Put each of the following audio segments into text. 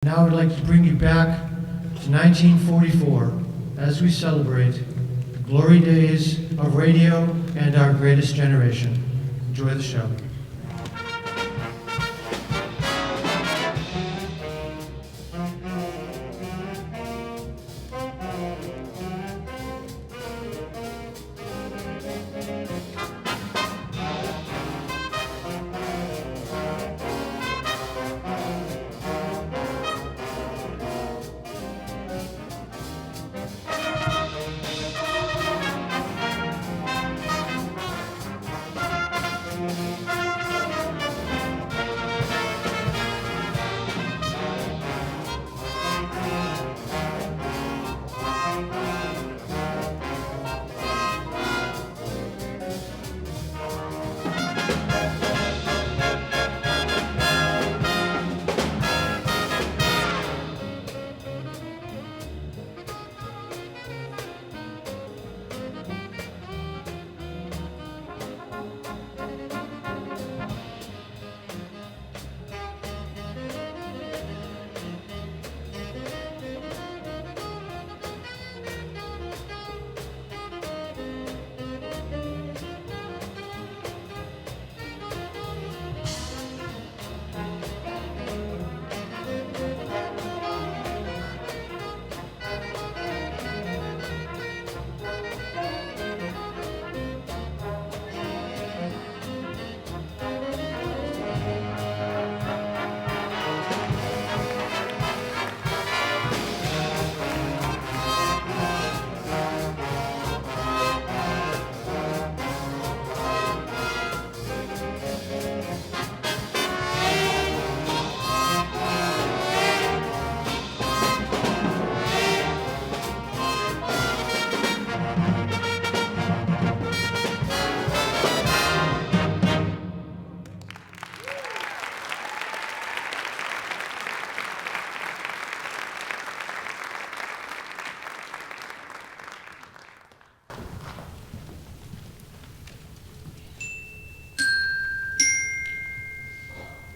Now I'd like to bring you back to 1944 as we celebrate the glory days of radio and our greatest generation. Enjoy the show.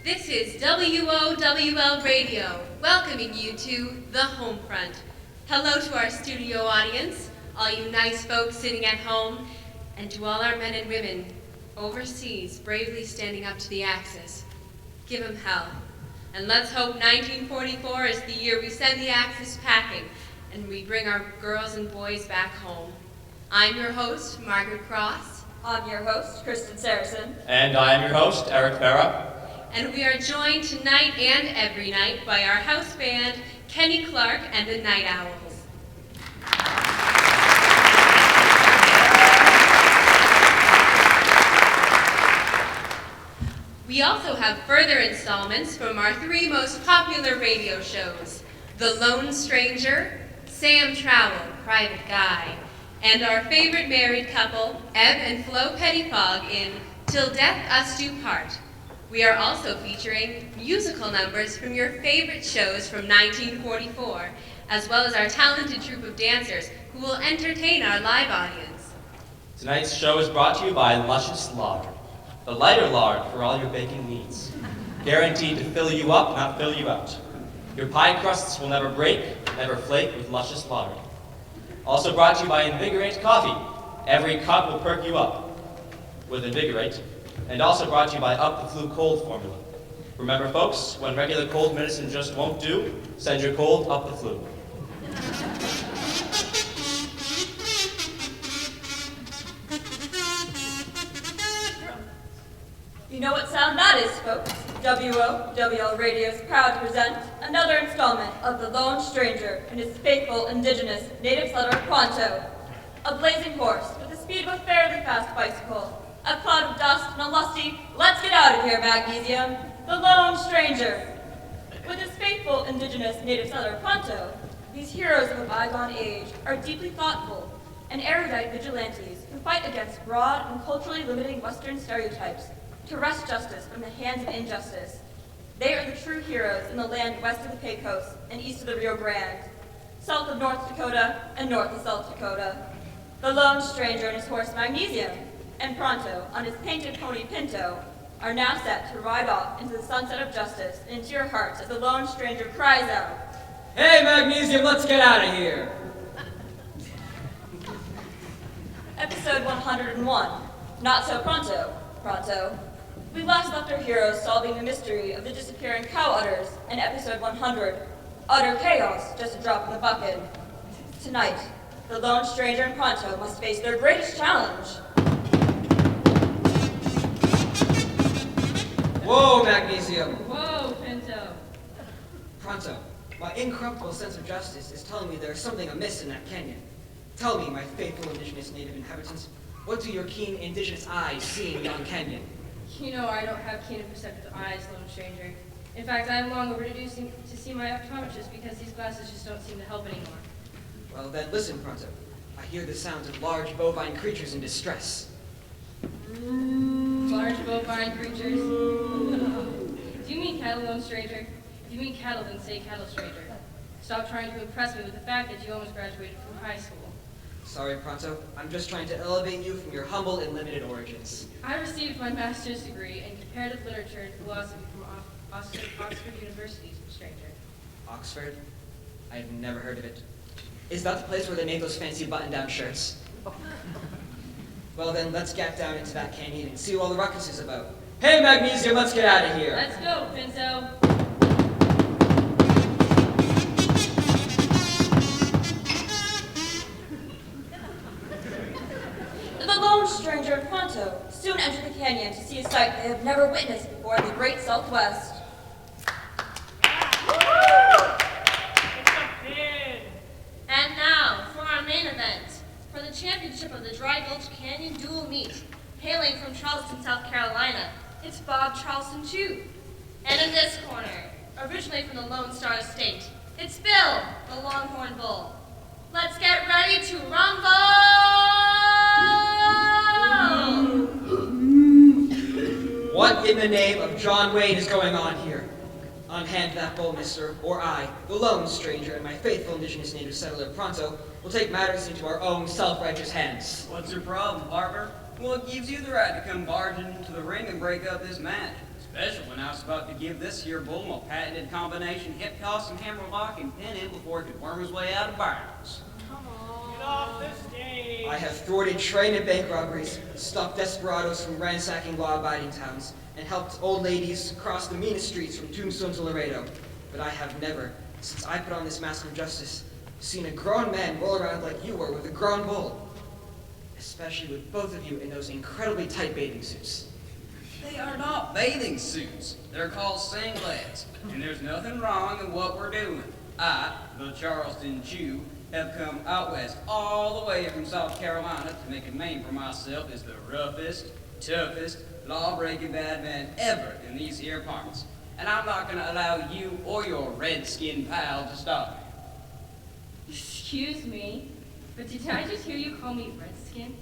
This is WOWL Radio, welcoming you to the home front. Hello to our studio audience, all you nice folks sitting at home, and to all our men and women overseas bravely standing up to the Axis. Give 'em hell. And let's hope 1944 is the year we send the Axis packing and we bring our girls and boys back home. I'm your host, Margaret Cross. I'm your host, Kristen Saracen. And I am your host, Eric Farah. And we are joined tonight and every night by our house band, Kenny Clark and the Night Owls. We also have further installments from our three most popular radio shows, The Lone Stranger, Sam Trowell, Private Guy, and our favorite married couple, Eb and Flo Pettifog in Till Death Us Do Part. We are also featuring musical numbers from your favorite shows from 1944, as well as our talented troupe of dancers who will entertain our live audience. Tonight's show is brought to you by Luscious Lard, the lighter lard for all your baking needs. Guaranteed to fill you up, not fill you out. Your pie crusts will never break, never flake with Luscious Lard. Also brought to you by Invigorate Coffee. Every cup will perk you up with Invigorate. And also brought to you by Up the Flu Cold Formula. Remember, folks, when regular cold medicine just won't do, send your cold up the flu. You know what sound that is, folks? WOWL Radio is proud to present another installment of The Lone Stranger and his faithful indigenous native settler Pronto. A blazing horse with the speed of a fairly fast bicycle. A cloud of dust and a lusty, let's get out of here, magnesium, the lone stranger. With his faithful indigenous native settler Pronto, these heroes of a bygone age are deeply thoughtful and erudite vigilantes who fight against broad and culturally limiting Western stereotypes to wrest justice from the hands of injustice. They are the true heroes in the land west of the Pecos and east of the Rio Grande, south of North Dakota and north of South Dakota. The lone stranger and his horse Magnesium, and Pronto on his painted pony Pinto, are now set to ride off into the sunset of justice and into your hearts as the lone stranger cries out, Hey, Magnesium, let's get out of here! Episode 101, Not So Pronto. We last left our heroes solving the mystery of the disappearing cow udders in episode 100, Utter Chaos, just a drop in the bucket. Tonight, the lone stranger and Pronto must face their greatest challenge. Whoa, Magnesium! Whoa, Pinto. Pronto, my incorruptible sense of justice is telling me there is something amiss in that canyon. Tell me, my faithful indigenous native inhabitants, what do your keen indigenous eyes see in yon canyon? You know I don't have keen and perceptive eyes, lone stranger. In fact, I am long overdue to see my optometrist because these glasses just don't seem to help anymore. Well then, listen, Pronto. I hear the sounds of large bovine creatures in distress. Large bovine creatures. Do you mean cattle, lone stranger? If you mean cattle, then say cattle, stranger. Stop trying to impress me with the fact that you almost graduated from high school. Sorry, Pronto. I'm just trying to elevate you from your humble and limited origins. I received my master's degree in comparative literature and philosophy from Oxford University, stranger. Oxford? I've never heard of it. Is that the place where they make those fancy button-down shirts? Well then, let's get down into that canyon and see what all the ruckus is about. Hey, Magnesium, let's get out of here! Let's go, Pinto. The lone stranger and Pronto soon enter the canyon to see a sight they have never witnessed before in the great Southwest. And now, for our main event, for the championship of the Dry Gulch Canyon Dual Meet, hailing from Charleston, South Carolina, it's Bob Charleston Chew. And in this corner, originally from the Lone Star State, it's Bill, the Longhorn Bull. Let's get ready to rumble! What in the name of John Wayne is going on here? Unhand that bull, mister, or I, the lone stranger, and my faithful indigenous native settler, Pronto, will take matters into our own self-righteous hands. What's your problem, partner? What gives you the right to come barging into the ring and break up this match? Especially when I was about to give this here bull my patented combination hip toss and hammer lock and pin him before he could worm his way out of bounds. Get off the stage! I have thwarted train and bank robberies, stopped desperados from ransacking law-abiding towns, and helped old ladies cross the meanest streets from Tombstone to Laredo. But I have never, since I put on this mask of justice, seen a grown man roll around like you were with a grown bull. Especially with both of you in those incredibly tight bathing suits. They are not bathing suits. They're called singlets. And there's nothing wrong in what we're doing. I, the Charleston Chew, have come out west all the way from South Carolina to make a name for myself as the roughest, toughest, law-breaking bad man ever in these here parts. And I'm not going to allow you or your red-skinned pal to stop me. Excuse me, but did I just hear you call me redskin?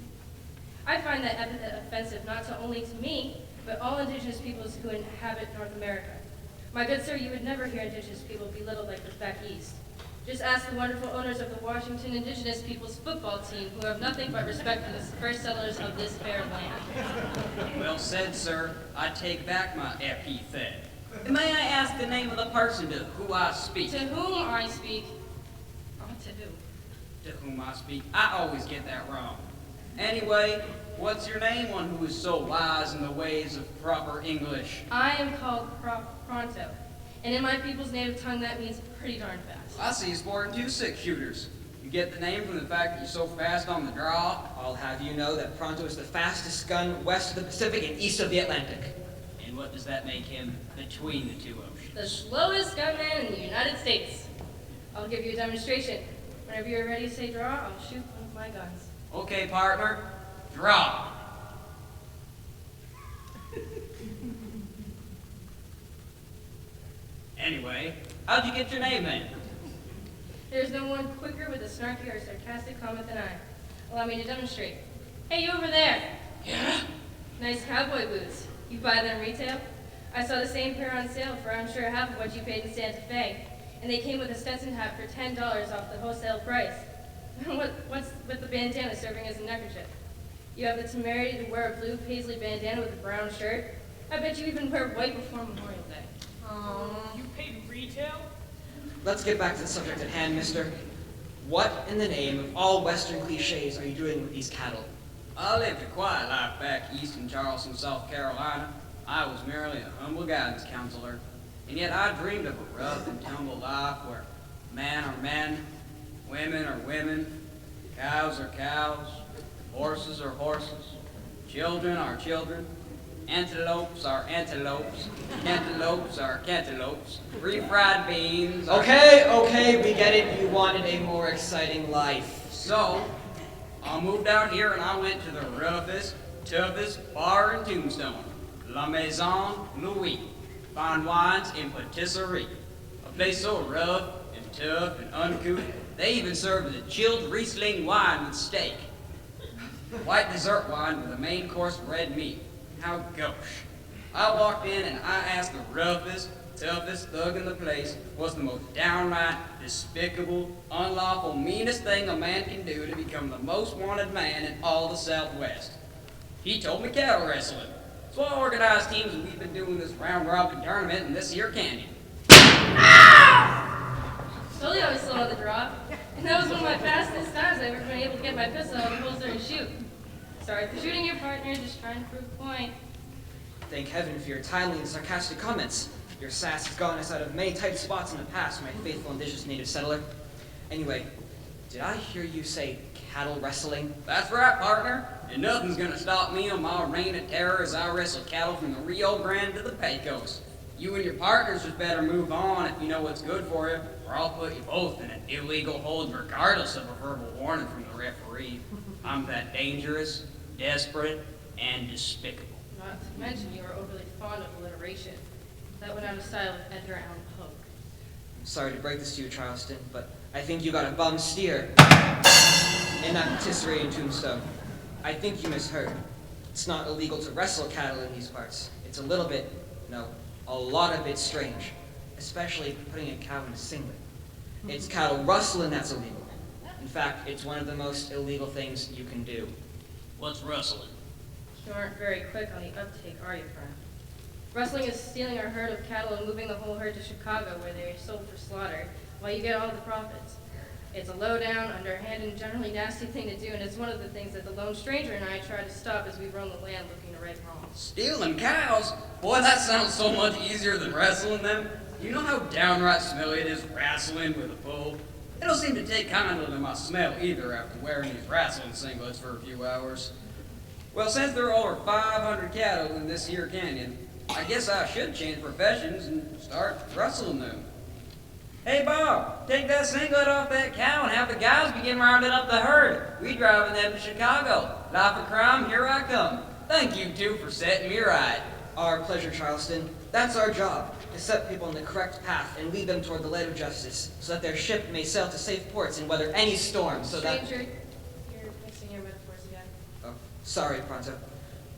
I find that epithet offensive not only to me, but all indigenous peoples who inhabit North America. My good sir, you would never hear indigenous people belittled like this back east. Just ask the wonderful owners of the Washington Indigenous Peoples football team, who have nothing but respect for the first settlers of this fair land. Well said, sir. I take back my epithet. May I ask the name of the person to who I speak? To whom I speak, to who? To whom I speak. I always get that wrong. Anyway, what's your name, one who is so wise in the ways of proper English? I am called Pronto, and in my people's native tongue that means pretty darn fast. I see you sporting 2 6-shooters. You get the name from the fact that you're so fast on the draw? I'll have you know that Pronto is the fastest gun west of the Pacific and east of the Atlantic. And what does that make him between the 2 oceans? The slowest gunman in the United States. I'll give you a demonstration. Whenever you're ready to say draw, I'll shoot one of my guns. Okay, partner, draw. Anyway, how'd you get your name then? There's no one quicker with a snarky or sarcastic comment than I. Allow me to demonstrate. Hey, you over there. Yeah? Nice cowboy boots. You buy them retail? I saw the same pair on sale for I'm sure half of what you paid in Santa Fe. And they came with a Stetson hat for $10 off the wholesale price. What's with the bandana serving as a neckerchief? You have the temerity to wear a blue paisley bandana with a brown shirt? I bet you even wear white before Memorial Day. You paid retail? Let's get back to the subject at hand, mister. What in the name of all Western cliches are you doing with these cattle? I lived a quiet life back east in Charleston, South Carolina. I was merely a humble guidance counselor. And yet I dreamed of a rough and tumble life where men are men, women are women, cows are cows, horses are horses, children are children, antelopes are antelopes, cantaloupes are cantaloupes, refried beans are... Okay, we get it. You wanted a more exciting life. So, I moved out here and I went to the roughest, toughest bar in Tombstone, La Maison Louis, fine wines and patisserie. A place so rough and tough and uncouth, they even served a chilled Riesling wine with steak. White dessert wine with a main course red meat. How gauche. I walked in and I asked the roughest, toughest thug in the place what's the most downright, despicable, unlawful, meanest thing a man can do to become the most wanted man in all the Southwest. He told me cattle wrestling. So I organized teams and we've been doing this round-robin tournament in this here canyon. Told you I was slow on the draw. And that was one of my fastest times I've ever been able to get my pistol out of the holster and shoot. Sorry for shooting your partner, just trying to prove a point. Thank heaven for your timely and sarcastic comments. Your sass has gotten us out of many tight spots in the past, my faithful indigenous native settler. Anyway, did I hear you say cattle wrestling? That's right, partner. And nothing's gonna stop me on my reign of terror as I wrestle cattle from the Rio Grande to the Pecos. You and your partners just better move on if you know what's good for you, or I'll put you both in an illegal hold regardless of a verbal warning from the referee. I'm that dangerous, desperate, and despicable. Not to mention you are overly fond of alliteration. That went out of style with Edgar Allan Poe. I'm sorry to break this to you, Charleston, but I think you got a bum steer in that patisserie in Tombstone. I think you misheard. It's not illegal to wrestle cattle in these parts. It's a little bit, no, a lot of it strange, especially putting a cow in a singlet. It's cattle rustling that's illegal. In fact, it's one of the most illegal things you can do. What's rustling? You aren't very quick on the uptake, are you, friend? Rustling is stealing our herd of cattle and moving the whole herd to Chicago where they are sold for slaughter, while you get all the profits. It's a low-down, underhand, and generally nasty thing to do, and it's one of the things that the lone stranger and I try to stop as we roam the land looking to right wrongs. Stealing cows? Boy, that sounds so much easier than wrestling them. You know how downright smelly it is wrestling with a bull? It don't seem to take kindly to my smell either after wearing these wrestling singlets for a few hours. Well, since there are over 500 cattle in this here canyon, I guess I should change professions and start wrestling them. Hey, Bob, take that singlet off that cow and have the guys begin rounding up the herd. We driving them to Chicago. Life of crime, here I come. Thank you two for setting me right. Our pleasure, Charleston. That's our job, to set people on the correct path and lead them toward the light of justice, so that their ship may sail to safe ports and weather any storm, so that... Stranger, you're mixing your metaphors again. Oh, sorry, Pronto.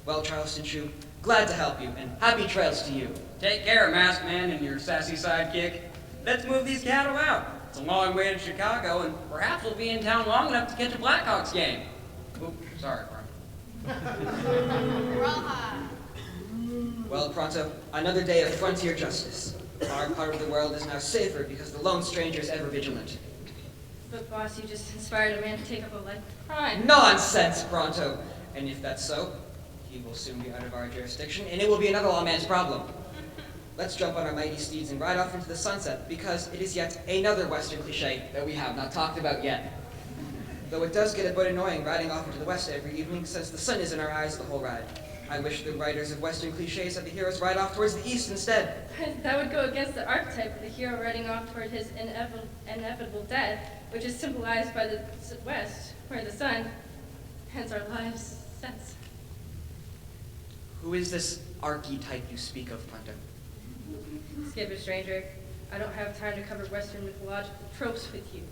Well, Charleston Chew, glad to help you, and happy trails to you. Take care, Masked Man and your sassy sidekick. Let's move these cattle out. It's a long way to Chicago, and perhaps we'll be in town long enough to catch a Blackhawks game. Oop, sorry, Pronto. Well, Pronto, another day of frontier justice. Our part of the world is now safer because the lone stranger is ever vigilant. But boss, you just inspired a man to take up a life of crime. Nonsense, Pronto! And if that's so, he will soon be out of our jurisdiction, and it will be another lawman's problem. Let's jump on our mighty steeds and ride off into the sunset, because it is yet another Western cliche that we have not talked about yet. Though it does get a bit annoying riding off into the west every evening, since the sun is in our eyes the whole ride. I wish the writers of Western cliches had the heroes ride off towards the east instead. That would go against the archetype of the hero riding off toward his inevitable death, which is symbolized by the west, where the sun, hence our lives, sets. Who is this archetype you speak of, Pronto? Skip it, stranger. I don't have time to cover Western mythological tropes with you.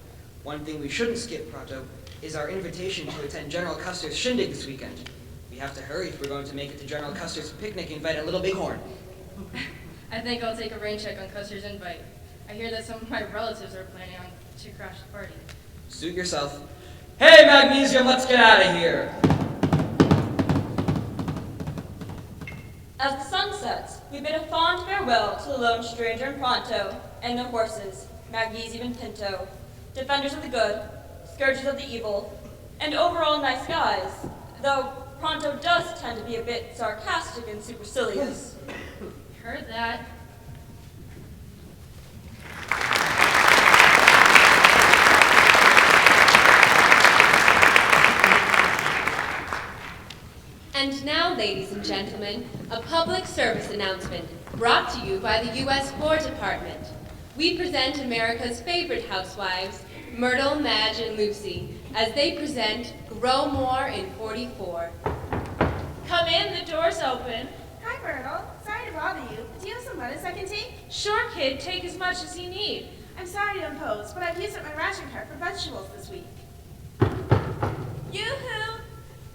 One thing we shouldn't skip, Pronto, is our invitation to attend General Custer's shindig this weekend. We have to hurry if we're going to make it to General Custer's picnic invite at Little Bighorn. I think I'll take a rain check on Custer's invite. I hear that some of my relatives are planning on to crash the party. Suit yourself. Hey, Magnesium, let's get out of here! As the sun sets, we bid a fond farewell to the lone stranger in Pronto and the horses, Maggie's even Pinto, defenders of the good, scourges of the evil, and overall nice guys, though Pronto does tend to be a bit sarcastic and supercilious. Heard that. And now, ladies and gentlemen, a public service announcement brought to you by the U.S. War Department. We present America's favorite housewives, Myrtle, Madge, and Lucy, as they present Grow More in 44. Come in, the door's open. Hi, Myrtle. Sorry to bother you, but do you have some lettuce I can take? Sure, kid, take as much as you need. I'm sorry to impose, but I've used up my ration card for vegetables this week. Yoo-hoo!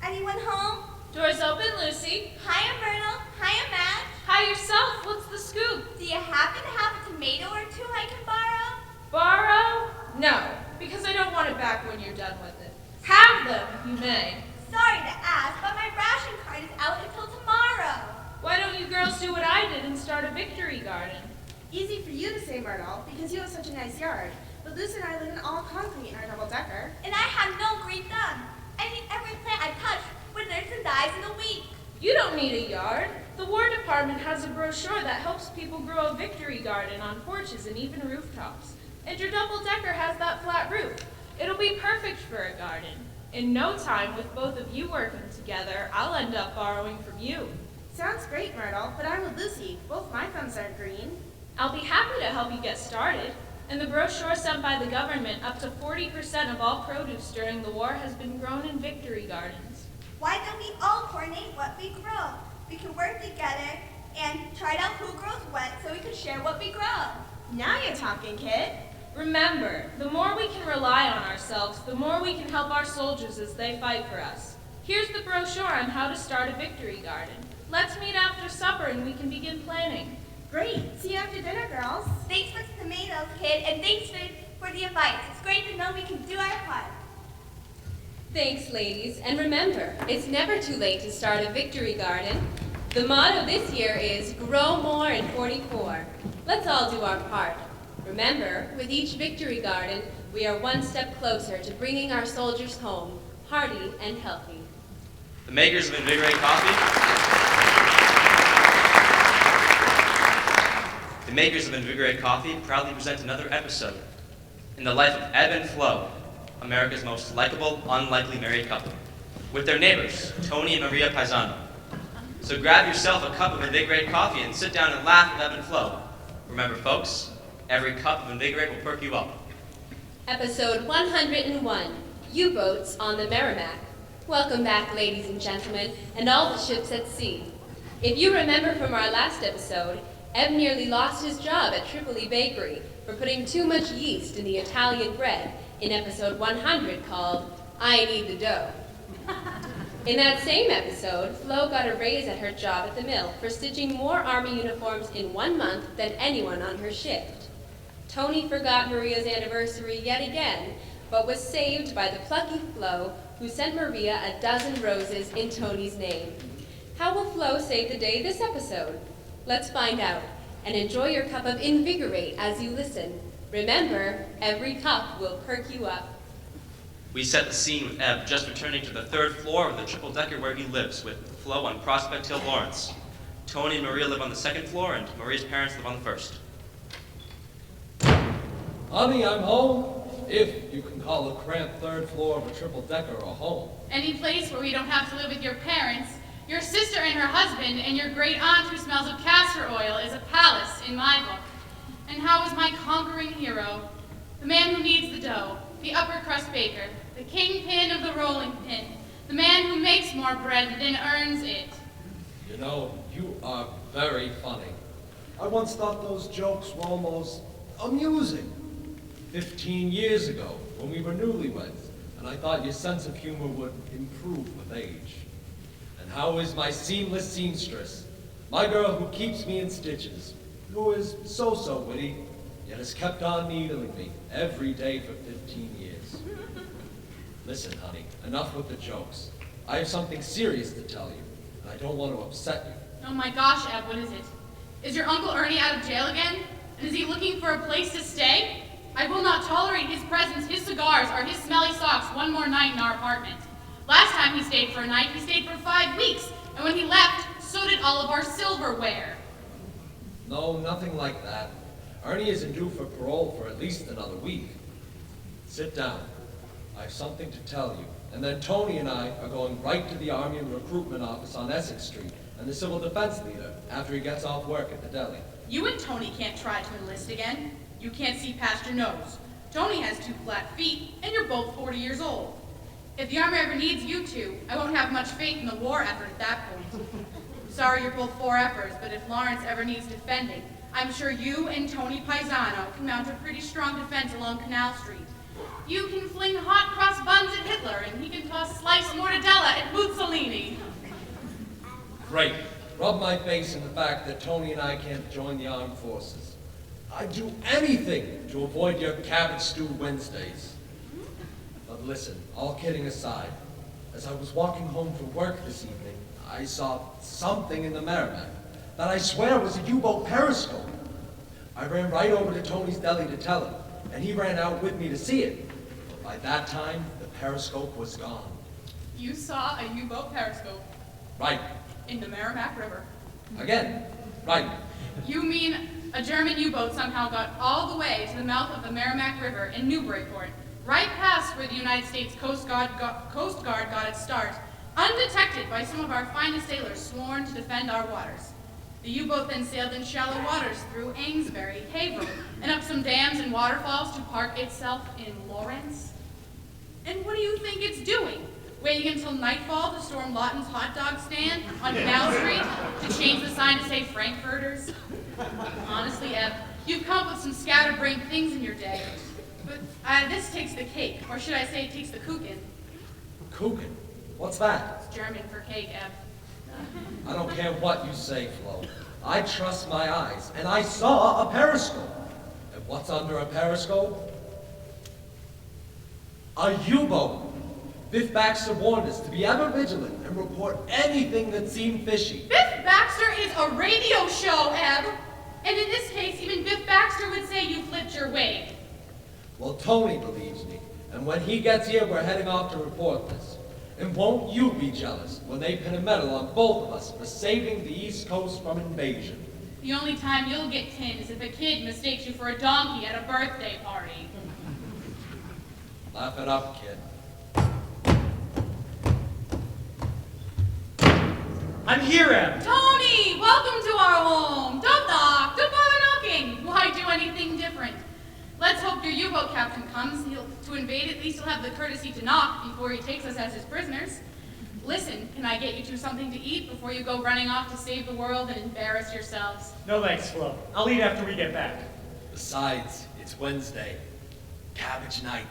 Anyone home? Door's open, Lucy. Hiya, Myrtle. Hiya, Matt. Hi yourself, what's the scoop? Do you happen to have a tomato or two I can borrow? Borrow? No, because I don't want it back when you're done with it. Have them, if you may. Sorry to ask, but my ration card is out until tomorrow. Why don't you girls do what I did and start a victory garden? Easy for you to say, Myrtle, because you have such a nice yard. But Lucy and I live in all concrete in our double-decker. And I have no green thumb. I think every plant I touch withers and dies in a week. You don't need a yard. The War Department has a brochure that helps people grow a victory garden on porches and even rooftops. And your double-decker has that flat roof. It'll be perfect for a garden. In no time, with both of you working together, I'll end up borrowing from you. Sounds great, Myrtle, but I'm with Lucy. Both my thumbs are green. I'll be happy to help you get started. In the brochure sent by the government, up to 40% of all produce during the war has been grown in victory gardens. Why don't we all coordinate what we grow? We can work together and try out who grows what so we can share what we grow. Now you're talking, kid. Remember, the more we can rely on ourselves, the more we can help our soldiers as they fight for us. Here's the brochure on how to start a victory garden. Let's meet after supper and we can begin planning. Great. See you after dinner, girls. Thanks for the tomatoes, kid, and thanks for the advice. It's great to know we can do our part. Thanks, ladies. And remember, it's never too late to start a victory garden. The motto this year is Grow More in 44. Let's all do our part. Remember, with each victory garden, we are one step closer to bringing our soldiers home, hearty and healthy. The makers of Invigorate Coffee. The makers of Invigorate Coffee proudly present another episode in the life of Ebb and Flo, America's most likable, unlikely married couple, with their neighbors, Tony and Maria Paisano. So grab yourself a cup of Invigorate Coffee and sit down and laugh with Ebb and Flo. Remember, folks, every cup of Invigorate will perk you up. Episode 101, U-Boats on the Merrimack. Welcome back, ladies and gentlemen, and all the ships at sea. If you remember from our last episode, Ebb nearly lost his job at Tripoli Bakery for putting too much yeast in the Italian bread in episode 100 called I Need the Dough. In that same episode, Flo got a raise at her job at the mill for stitching more Army uniforms in 1 month than anyone on her shift. Tony forgot Maria's anniversary yet again, but was saved by the plucky Flo, who sent Maria a dozen roses in Tony's name. How will Flo save the day this episode? Let's find out, and enjoy your cup of Invigorate as you listen. Remember, every cup will perk you up. We set the scene with Ebb just returning to the 3rd floor of the triple-decker where he lives, with Flo on Prospect Hill, Lawrence. Tony and Maria live on the 2nd floor, and Maria's parents live on the 1st. Honey, I'm home. If you can call a cramped 3rd floor of a triple-decker a home. Any place where we don't have to live with your parents, your sister and her husband, and your great aunt who smells of castor oil is a palace in my book. And how is my conquering hero? The man who kneads the dough, the upper crust baker, the kingpin of the rolling pin, the man who makes more bread than earns it. You know, you are very funny. I once thought those jokes were almost amusing. 15 years ago, when we were newlyweds, and I thought your sense of humor would improve with age. And how is my seamless seamstress, my girl who keeps me in stitches, who is so witty, yet has kept on needling me every day for 15 years. Listen, honey, enough with the jokes. I have something serious to tell you, and I don't want to upset you. Oh my gosh, Eb, what is it? Is your Uncle Ernie out of jail again? And is he looking for a place to stay? I will not tolerate his presence, his cigars, or his smelly socks one more night in our apartment. Last time he stayed for a night, he stayed for 5 weeks, and when he left, so did all of our silverware. No, nothing like that. Ernie isn't due for parole for at least another week. Sit down. I have something to tell you. And then Tony and I are going right to the Army Recruitment Office on Essex Street and the Civil Defense Leader after he gets off work at the deli. You and Tony can't try to enlist again. You can't see past your nose. Tony has 2 flat feet, and you're both 40 years old. If the Army ever needs you two, I won't have much faith in the war effort at that point. Sorry you're both 4Fers, but if Lawrence ever needs defending, I'm sure you and Tony Paisano can mount a pretty strong defense along Canal Street. You can fling hot cross buns at Hitler, and he can toss sliced mortadella at Mussolini. Great. Rub my face in the fact that Tony and I can't join the armed forces. I'd do anything to avoid your cabbage stew Wednesdays. But listen, all kidding aside, as I was walking home from work this evening, I saw something in the Merrimack that I swear was a U-boat periscope. I ran right over to Tony's deli to tell him, and he ran out with me to see it. But by that time, the periscope was gone. You saw a U-boat periscope? Right. In the Merrimack River. Again, right. You mean a German U-boat somehow got all the way to the mouth of the Merrimack River in Newburyport, right past where the United States Coast Guard got its start, undetected by some of our finest sailors sworn to defend our waters. The U-boat then sailed in shallow waters through Amesbury, Haverhill, and up some dams and waterfalls to park itself in Lawrence. And what do you think it's doing? Waiting until nightfall to storm Lawton's hot dog stand on Canal Street to change the sign to say Frankfurters? Honestly, Eb, you've come up with some scatterbrained things in your day. But this takes the cake, or should I say it takes the kuchen. Kuchen? What's that? It's German for cake, Eb. I don't care what you say, Flo. I trust my eyes, and I saw a periscope. And what's under a periscope? A U-boat. Biff Baxter warned us to be ever vigilant and report anything that seemed fishy. Biff Baxter is a radio show, Eb. And in this case, even Biff Baxter would say you flipped your wig. Well, Tony believes me, and when he gets here, we're heading off to report this. And won't you be jealous when they pin a medal on both of us for saving the East Coast from invasion? The only time you'll get tinned is if a kid mistakes you for a donkey at a birthday party. Laugh it up, kid. I'm here, Em. Tony, welcome to our home. Don't knock, don't bother knocking. Why do anything different? Let's hope your U-boat captain comes. To invade, at least he'll have the courtesy to knock before he takes us as his prisoners. Listen, can I get you two something to eat before you go running off to save the world and embarrass yourselves? No thanks, Flo. I'll eat after we get back. Besides, it's Wednesday. Cabbage night.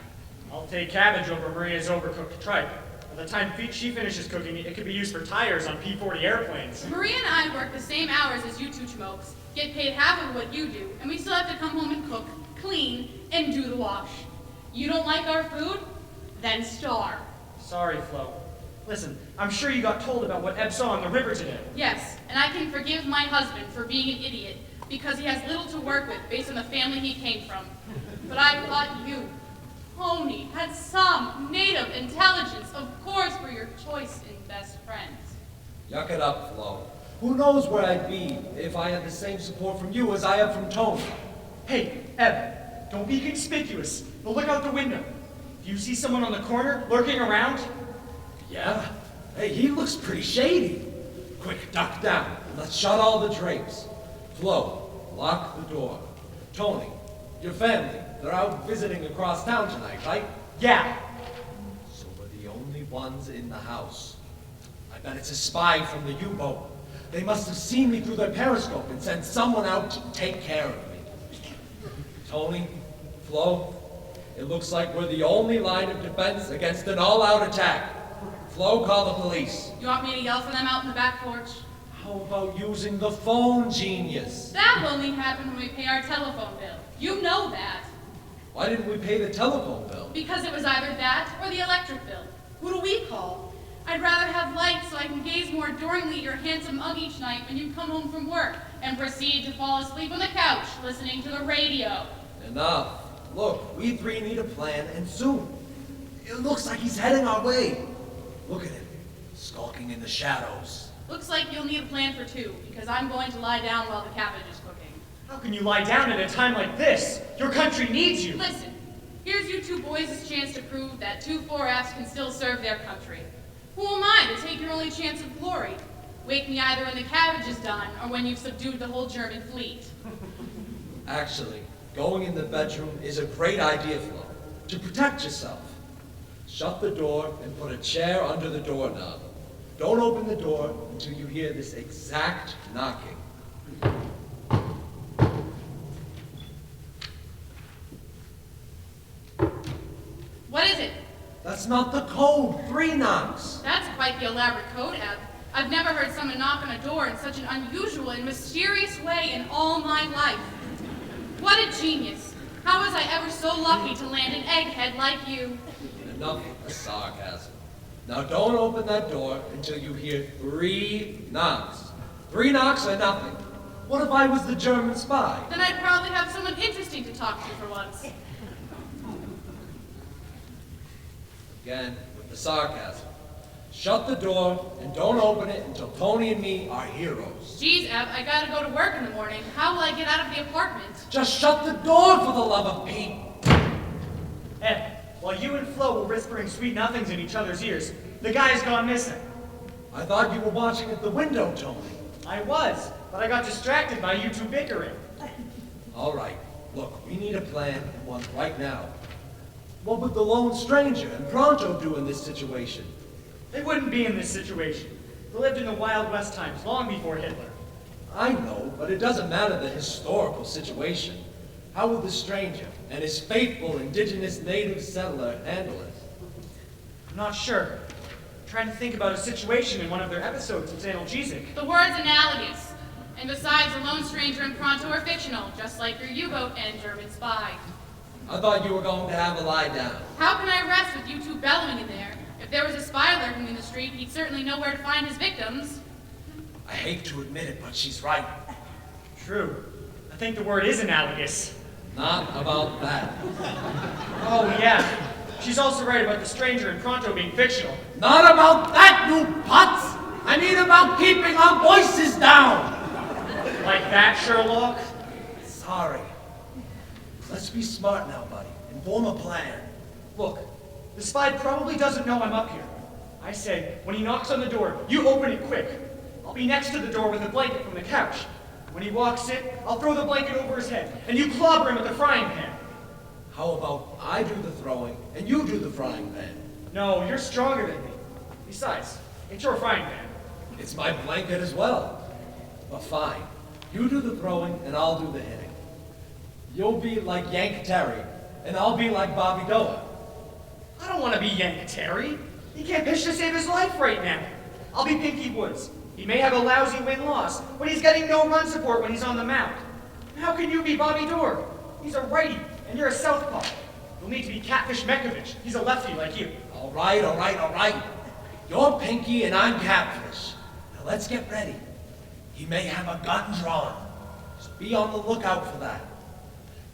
I'll take cabbage over Maria's overcooked tripe. By the time she finishes cooking, it could be used for tires on P-40 airplanes. Maria and I work the same hours as you two schmokes, get paid half of what you do, and we still have to come home and cook, clean, and do the wash. You don't like our food? Then starve. Sorry, Flo. Listen, I'm sure you got told about what Eb saw on the river today. Yes, and I can forgive my husband for being an idiot because he has little to work with based on the family he came from. But I thought you, Tony, had some native intelligence. Of course we're your choice and best friends. Yuck it up, Flo. Who knows where I'd be if I had the same support from you as I have from Tony? Hey, Eb, don't be conspicuous, but look out the window. Do you see someone on the corner lurking around? Yeah? Hey, he looks pretty shady. Quick, duck down. Let's shut all the drapes. Flo, lock the door. Tony, your family, they're out visiting across town tonight, right? Yeah. So we're the only ones in the house. I bet it's a spy from the U-boat. They must have seen me through their periscope and sent someone out to take care of me. Tony, Flo, it looks like we're the only line of defense against an all-out attack. Flo, call the police. You want me to yell for them out in the back porch? How about using the phone, genius? That will only happen when we pay our telephone bill. You know that. Why didn't we pay the telephone bill? Because it was either that or the electric bill. Who do we call? I'd rather have light so I can gaze more adoringly at your handsome mug each night when you come home from work and proceed to fall asleep on the couch listening to the radio. Enough. Look, we three need a plan, and soon. It looks like he's heading our way. Look at him, skulking in the shadows. Looks like you'll need a plan for two, because I'm going to lie down while the cabbage is cooking. How can you lie down at a time like this? Your country needs you. Listen, here's you two boys' chance to prove that two 4Fs can still serve their country. Who am I to take your only chance of glory? Wake me either when the cabbage is done or when you've subdued the whole German fleet. Actually, going in the bedroom is a great idea, Flo, to protect yourself. Shut the door and put a chair under the doorknob. Don't open the door until you hear this exact knocking. What is it? That's not the code. 3 knocks. That's quite the elaborate code, Eb. I've never heard someone knock on a door in such an unusual and mysterious way in all my life. What a genius. How was I ever so lucky to land an egghead like you? Enough with the sarcasm. Now don't open that door until you hear 3 knocks. 3 knocks or nothing. What if I was the German spy? Then I'd probably have someone interesting to talk to for once. Again, with the sarcasm. Shut the door and don't open it until Tony and me are heroes. Geez, Eb, I gotta go to work in the morning. How will I get out of the apartment? Just shut the door, for the love of Pete. Ed, while you and Flo were whispering sweet nothings in each other's ears, the guy's gone missing. I thought you were watching at the window, Tony. I was, but I got distracted by you two bickering. All right, look, we need a plan and one right now. What would the lone stranger and Pronto do in this situation? They wouldn't be in this situation. They lived in the Wild West times, long before Hitler. I know, but it doesn't matter the historical situation. How will the stranger and his faithful indigenous native settler handle it? I'm not sure. I'm trying to think about a situation in one of their episodes of analgesic. The word's analogous. And besides, the lone stranger and Pronto are fictional, just like your U-boat and German spy. I thought you were going to have a lie down. How can I rest with you two bellowing in there? If there was a spy lurking in the street, he'd certainly know where to find his victims. I hate to admit it, but she's right. True. I think the word is analogous. Not about that. Oh, yeah. She's also right about the stranger and Pronto being fictional. Not about that, you putz! I mean about keeping our voices down! Like that, Sherlock? Sorry. Let's be smart now, buddy, and form a plan. Look, the spy probably doesn't know I'm up here. I say, when he knocks on the door, you open it quick. I'll be next to the door with a blanket from the couch. When he walks in, I'll throw the blanket over his head, and you clobber him with the frying pan. How about I do the throwing, and you do the frying pan? No, you're stronger than me. Besides, it's your frying pan. It's my blanket as well. But fine. You do the throwing, and I'll do the hitting. You'll be like Yank Terry, and I'll be like Bobby Doa. I don't want to be Yank Terry. He can't pitch to save his life right now. I'll be Pinky Woods. He may have a lousy win-loss, but he's getting no run support when he's on the mound. How can you be Bobby Dorr? He's a righty, and you're a southpaw. You'll need to be Catfish Mekovich. He's a lefty like you. All right. You're Pinky, and I'm Catfish. Now let's get ready. He may have a gun drawn, so be on the lookout for that.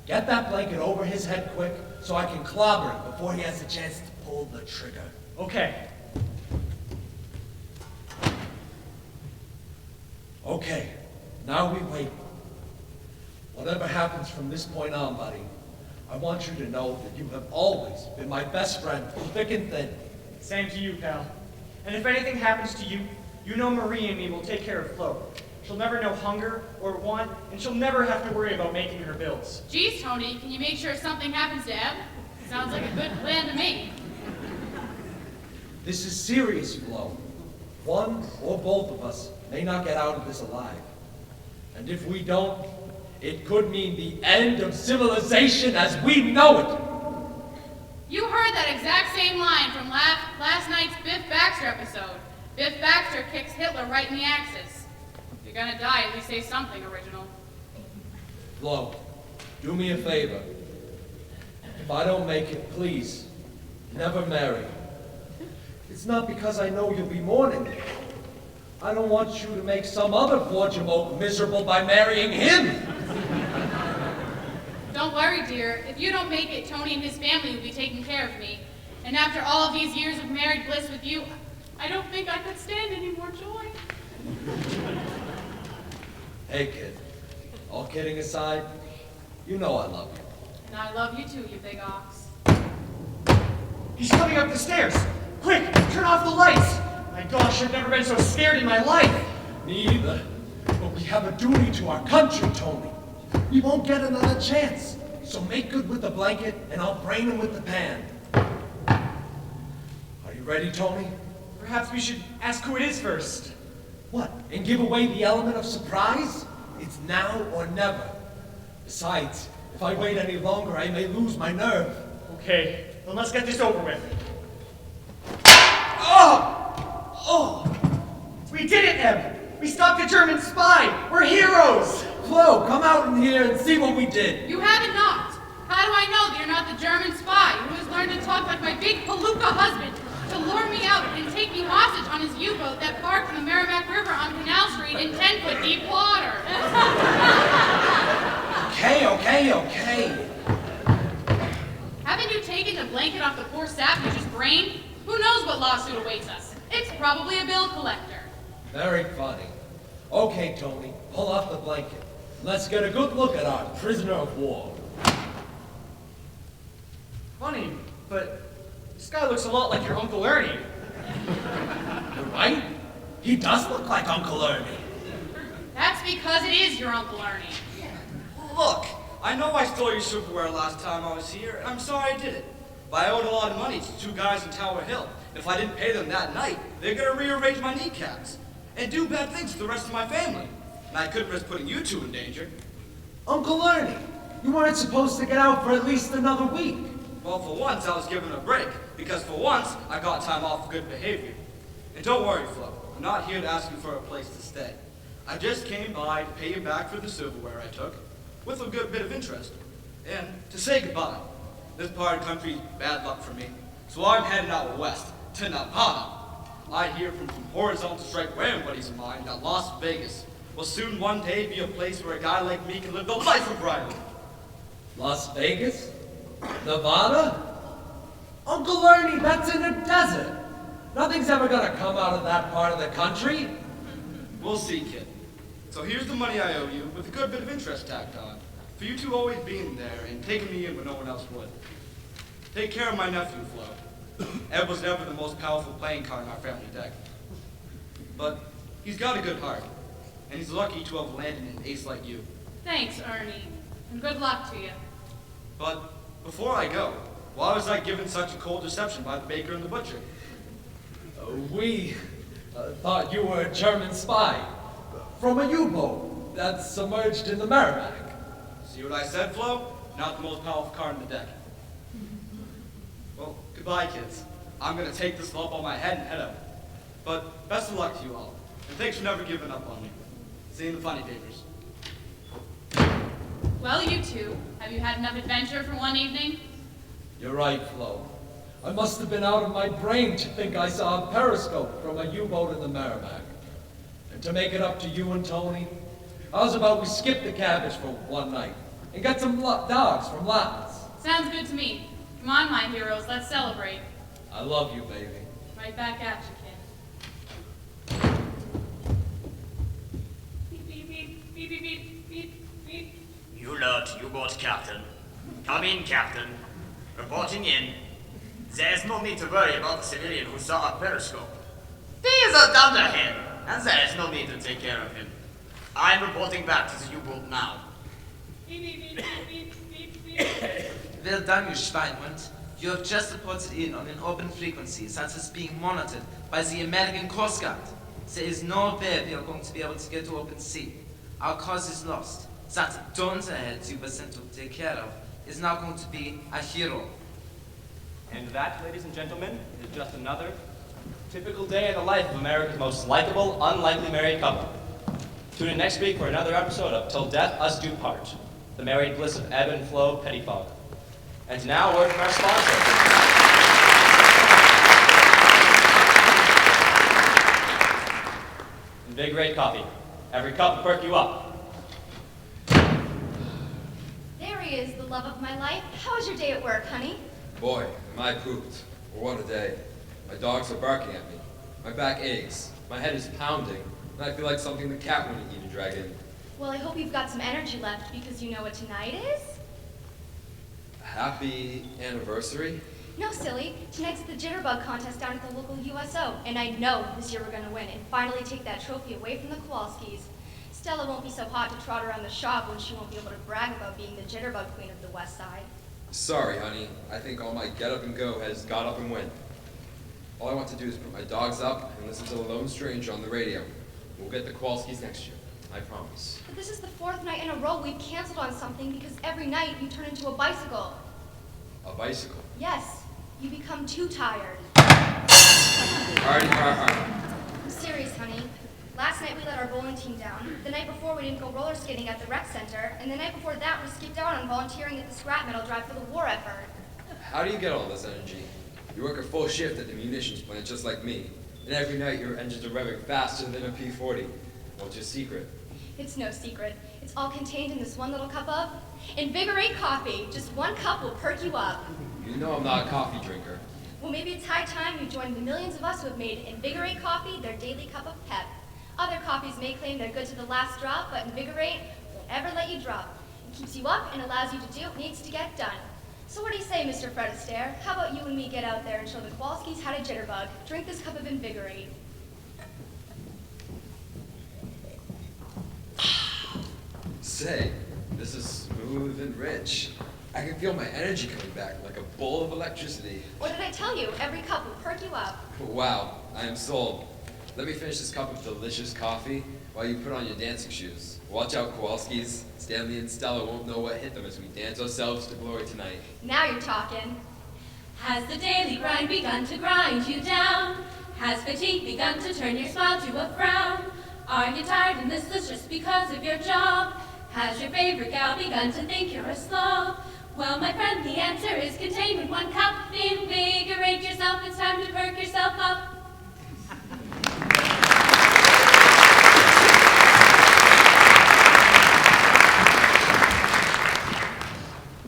Get that blanket over his head quick so I can clobber him before he has a chance to pull the trigger. Okay. Okay, now we wait. Whatever happens from this point on, buddy, I want you to know that you have always been my best friend through thick and thin. Same to you, pal. And if anything happens to you, you know Marie and me will take care of Flo. She'll never know hunger or want, and she'll never have to worry about making her bills. Geez, Tony, can you make sure something happens to Eb? Sounds like a good plan to me. This is serious, Flo. One or both of us may not get out of this alive. And if we don't, it could mean the end of civilization as we know it. You heard that exact same line from last night's Biff Baxter episode. Biff Baxter kicks Hitler right in the axis. If you're gonna die, at least say something original. Flo, do me a favor. If I don't make it, please, never marry. It's not because I know you'll be mourning me. I don't want you to make some other poor jamoke miserable by marrying him. Don't worry, dear. If you don't make it, Tony and his family will be taking care of me. And after all of these years of married bliss with you, I don't think I could stand any more joy. Hey, kid. All kidding aside, you know I love you. And I love you too, you big ox. He's coming up the stairs. Quick, turn off the lights. My gosh, I've never been so scared in my life. Me either. But we have a duty to our country, Tony. We won't get another chance. So make good with the blanket, and I'll brain him with the pan. Are you ready, Tony? Perhaps we should ask who it is first. What, and give away the element of surprise? It's now or never. Besides, if I wait any longer, I may lose my nerve. Okay, then let's get this over with. We did it, Eb! We stopped a German spy! We're heroes! Flo, come out in here and see what we did. You haven't not. How do I know that you're not the German spy who has learned to talk like my big palooka husband to lure me out and take me hostage on his U-boat that parked in the Merrimack River on Canal Street in 10-foot deep water? Okay. Haven't you taken the blanket off the poor savage's brain? Who knows what lawsuit awaits us? It's probably a bill collector. Very funny. Okay, Tony, pull off the blanket. Let's get a good look at our prisoner of war. Funny, but this guy looks a lot like your Uncle Ernie. You're right. He does look like Uncle Ernie. That's because it is your Uncle Ernie. Look, I know I stole your silverware last time I was here, and I'm sorry I did it. But I owed a lot of money to two guys in Tower Hill. And if I didn't pay them that night, they're gonna rearrange my kneecaps and do bad things to the rest of my family. And I couldn't risk putting you two in danger. Uncle Ernie, you weren't supposed to get out for at least another week. Well, for once, I was given a break, because for once, I got time off for good behavior. And don't worry, Flo, I'm not here to ask you for a place to stay. I just came by to pay you back for the silverware I took, with a good bit of interest, and to say goodbye. This part of the country's bad luck for me, so I'm heading out west, to Nevada. I hear from some horizontal strike wearing buddies of mine that Las Vegas will soon one day be a place where a guy like me can live the life of Riley. Las Vegas? Nevada? Uncle Ernie, that's in a desert. Nothing's ever gonna come out of that part of the country. We'll see, kid. So here's the money I owe you, with a good bit of interest tacked on, for you two always being there and taking me in when no one else would. Take care of my nephew, Flo. Ed was never the most powerful playing card in our family deck. But he's got a good heart, and he's lucky to have landed an ace like you. Thanks, Ernie, and good luck to you. But before I go, why was I given such a cold reception by the baker and the butcher? We thought you were a German spy from a U-boat that's submerged in the Merrimack. See what I said, Flo? Not the most powerful card in the deck. Well, goodbye, kids. I'm gonna take this lump on my head and head out. But best of luck to you all, and thanks for never giving up on me. See you in the funny papers. Well, you two, have you had enough adventure for one evening? You're right, Flo. I must have been out of my brain to think I saw a periscope from a U-boat in the Merrimack. And to make it up to you and Tony, how's about we skip the cabbage for one night and get some dogs from Latins? Sounds good to me. Come on, my heroes, let's celebrate. I love you, baby. Right back at you, kid. Beep, beep, beep, beep, beep, beep, beep, beep. You alert, U-boat captain. Come in, captain. Reporting in. There is no need to worry about the civilian who saw a periscope. He is a dunderhead, and there is no need to take care of him. I'm reporting back to the U-boat now. Beep, beep, beep, beep, beep, beep, beep. Well done, you Schweinhund. You have just reported in on an open frequency that is being monitored by the American Coast Guard. There is no way we are going to be able to get to open sea. Our cause is lost. That dunderhead you were sent to take care of is now going to be a hero. And that, ladies and gentlemen, is just another typical day in the life of America's most likable, unlikely married couple. Tune in next week for another episode of Till Death Us Do Part, the married bliss of Ebb and Flo Pettifog. And now, a word from our sponsor. Invigorate coffee. Every cup will perk you up. There he is, the love of my life. How was your day at work, honey? Boy, am I pooped. What a day. My dogs are barking at me. My back aches. My head is pounding. And I feel like something the cat wouldn't eat a dragon. Well, I hope you've got some energy left because you know what tonight is? Happy anniversary? No, silly. Tonight's the Jitterbug contest down at the local USO, and I know this year we're going to win and finally take that trophy away from the Kowalskis. Stella won't be so hot to trot around the shop when she won't be able to brag about being the Jitterbug queen of the West Side. Sorry, honey. I think all my get up and go has got up and went. All I want to do is put my dogs up and listen to The Lone Stranger on the radio. We'll get the Kowalskis next year. I promise. But this is the 4th night in a row we've canceled on something because every night you turn into a bicycle. A bicycle? Yes, you become too tired. Alrighty. I'm serious, honey. Last night we let our bowling team down. The night before we didn't go roller skating at the rec center. And the night before that we skipped out on volunteering at the scrap metal drive for the war effort. How do you get all this energy? You work a full shift at the munitions plant just like me. And every night your engines are revving faster than a P-40. What's your secret? It's no secret. It's all contained in this one little cup of Invigorate coffee. Just one cup will perk you up. You know I'm not a coffee drinker. Well, maybe it's high time you join the millions of us who have made Invigorate coffee their daily cup of pep. Other coffees may claim they're good to the last drop, but Invigorate won't ever let you drop. It keeps you up and allows you to do what needs to get done. So what do you say, Mr. Fred Astaire? How about you and me get out there and show the Kowalskis how to jitterbug? Drink this cup of Invigorate. Say, this is smooth and rich. I can feel my energy coming back like a bolt of electricity. What did I tell you? Every cup will perk you up. Wow, I am sold. Let me finish this cup of delicious coffee while you put on your dancing shoes. Watch out, Kowalskis. Stanley and Stella won't know what hit them as we dance ourselves to glory tonight. Now you're talking. Has the daily grind begun to grind you down? Has fatigue begun to turn your smile to a frown? Are you tired and listless just because of your job? Has your favorite gal begun to think you're a slob? Well, my friend, the answer is contained in one cup. Invigorate yourself, it's time to perk yourself up.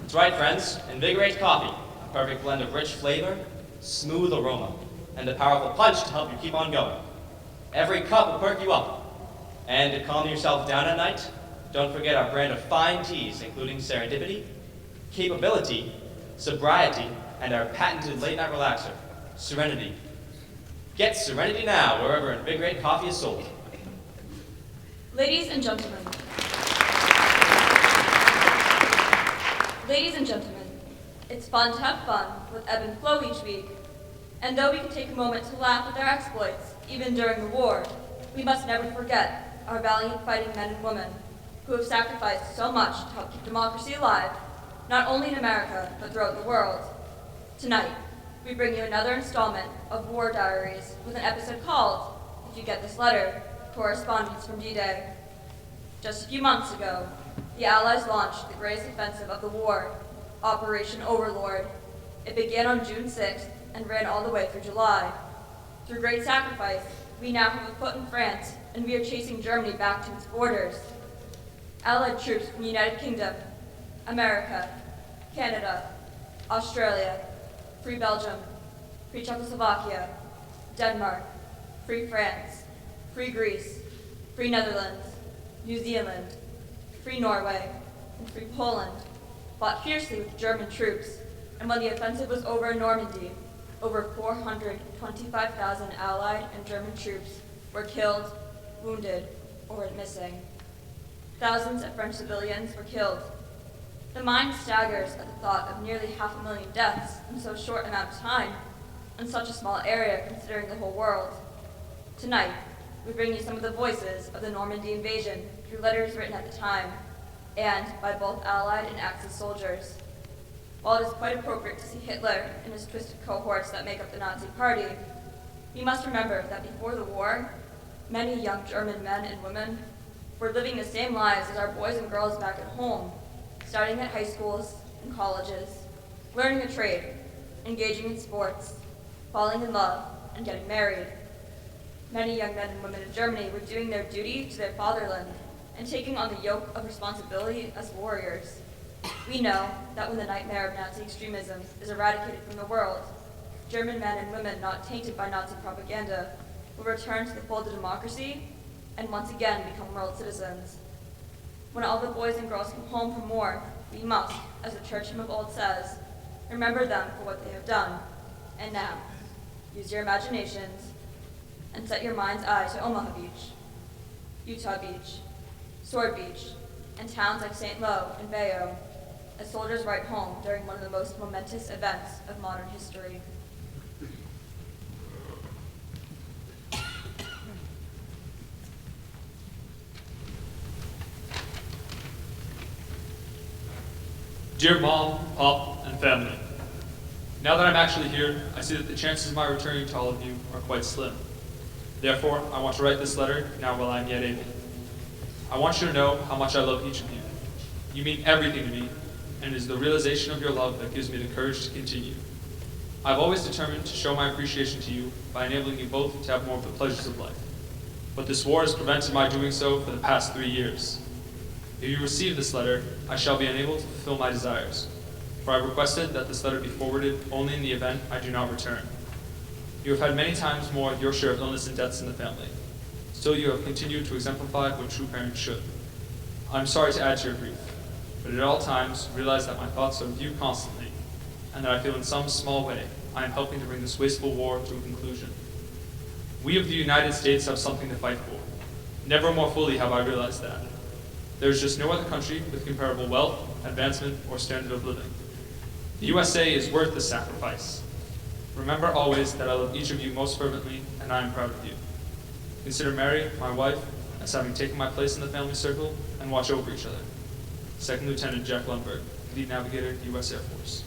That's right, friends. Invigorate coffee. A perfect blend of rich flavor, smooth aroma, and a powerful punch to help you keep on going. Every cup will perk you up. And to calm yourself down at night, don't forget our brand of fine teas, including serendipity, capability, sobriety, and our patented late-night relaxer, Serenity. Get Serenity now wherever Invigorate coffee is sold. Ladies and gentlemen. Ladies and gentlemen, it's fun to have fun with Ebb and Flow each week. And though we can take a moment to laugh at their exploits, even during the war, we must never forget our valiant fighting men and women who have sacrificed so much to help keep democracy alive, not only in America, but throughout the world. Tonight, we bring you another installment of War Diaries with an episode called, If You Get This Letter, Correspondence from D-Day. Just a few months ago, the Allies launched the greatest offensive of the war, Operation Overlord. It began on June 6th and ran all the way through July. Through great sacrifice, we now have a foot in France, and we are chasing Germany back to its borders. Allied troops from the United Kingdom, America, Canada, Australia, Free Belgium, Free Czechoslovakia, Denmark, Free France, Free Greece, Free Netherlands, New Zealand, Free Norway, and Free Poland fought fiercely with German troops, and when the offensive was over in Normandy, over 425,000 Allied and German troops were killed, wounded, or went missing. Thousands of French civilians were killed. The mind staggers at the thought of nearly 500,000 deaths in so short amount of time, in such a small area considering the whole world. Tonight, we bring you some of the voices of the Normandy invasion through letters written at the time, and by both Allied and Axis soldiers. While it is quite appropriate to see Hitler and his twisted cohorts that make up the Nazi Party, we must remember that before the war, many young German men and women were living the same lives as our boys and girls back at home, starting at high schools and colleges, learning a trade, engaging in sports, falling in love, and getting married. Many young men and women in Germany were doing their duty to their fatherland and taking on the yoke of responsibility as warriors. We know that when the nightmare of Nazi extremism is eradicated from the world, German men and women not tainted by Nazi propaganda will return to the fold of democracy and once again become world citizens. When all the boys and girls come home from war, we must, as the church hymn of old says, remember them for what they have done. And now, use your imaginations and set your mind's eye to Omaha Beach, Utah Beach, Sword Beach, and towns like St. Lo and Bayo, as soldiers write home during one of the most momentous events of modern history. Dear Mom, Pop, and family, now that I'm actually here, I see that the chances of my returning to all of you are quite slim. Therefore, I want to write this letter now while I'm yet able. I want you to know how much I love each of you. You mean everything to me, and it is the realization of your love that gives me the courage to continue. I've always determined to show my appreciation to you by enabling you both to have more of the pleasures of life. But this war has prevented my doing so for the past 3 years. If you receive this letter, I shall be unable to fulfill my desires, for I requested that this letter be forwarded only in the event I do not return. You have had many times more your share of illness and deaths in the family. Still, you have continued to exemplify what true parents should. I'm sorry to add to your grief, but at all times realize that my thoughts are with you constantly, and that I feel in some small way I am helping to bring this wasteful war to a conclusion. We of the United States have something to fight for. Never more fully have I realized that. There is just no other country with comparable wealth, advancement, or standard of living. The USA is worth the sacrifice. Remember always that I love each of you most fervently, and I am proud of you. Consider Mary, my wife, as having taken my place in the family circle, and watch over each other. Second Lieutenant Jack Lundberg, Lead Navigator, U.S. Air Force.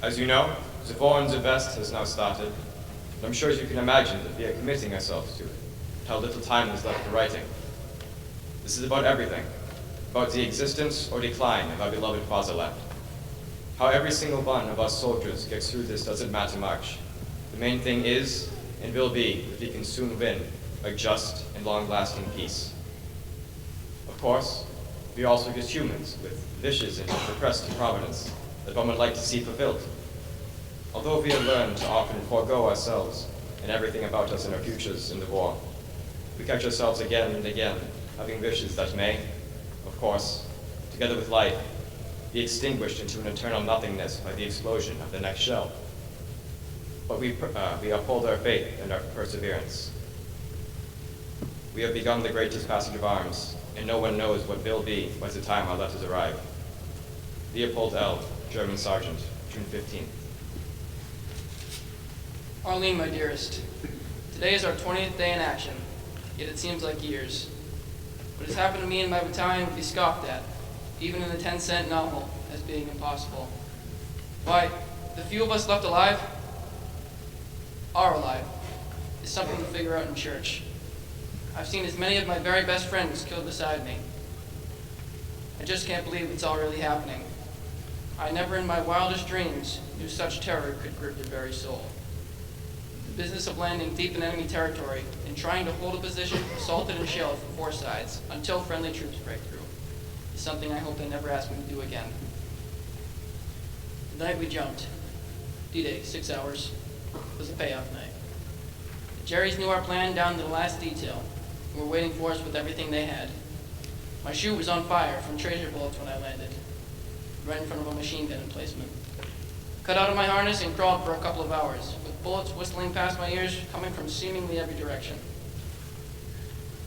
As you know, the Foreign Vest has now started, and I'm sure you can imagine that we are committing ourselves to it, how little time is left for writing. This is about everything, about the existence or decline of our beloved fatherland. How every single one of us soldiers gets through this doesn't matter much. The main thing is, and will be, that we can soon win a just and long-lasting peace. Of course, we are also just humans with wishes and repressed improvidence that one would like to see fulfilled. Although we have learned to often forego ourselves and everything about us and our futures in the war, we catch ourselves again and again having wishes that may, of course, together with life, be extinguished into an eternal nothingness by the explosion of the next shell. But we uphold our faith and our perseverance. We have begun the greatest passage of arms, and no one knows what will be by the time our letters arrive. Leopold L., German Sergeant, June 15th. Arlene, my dearest, today is our 20th day in action, yet it seems like years. What has happened to me and my battalion would be scoffed at, even in the 10-cent novel, as being impossible. Why, the few of us left alive are alive, is something to figure out in church. I've seen as many of my very best friends killed beside me. I just can't believe it's all really happening. I never in my wildest dreams knew such terror could grip your very soul. The business of landing deep in enemy territory and trying to hold a position assaulted and shelled from four sides until friendly troops break through is something I hope they never ask me to do again. The night we jumped, D-Day, 6 hours, was a payoff night. The Jerrys knew our plan down to the last detail and were waiting for us with everything they had. My chute was on fire from tracer bullets when I landed, right in front of a machine gun emplacement. Cut out of my harness and crawled for a couple of hours, with bullets whistling past my ears coming from seemingly every direction.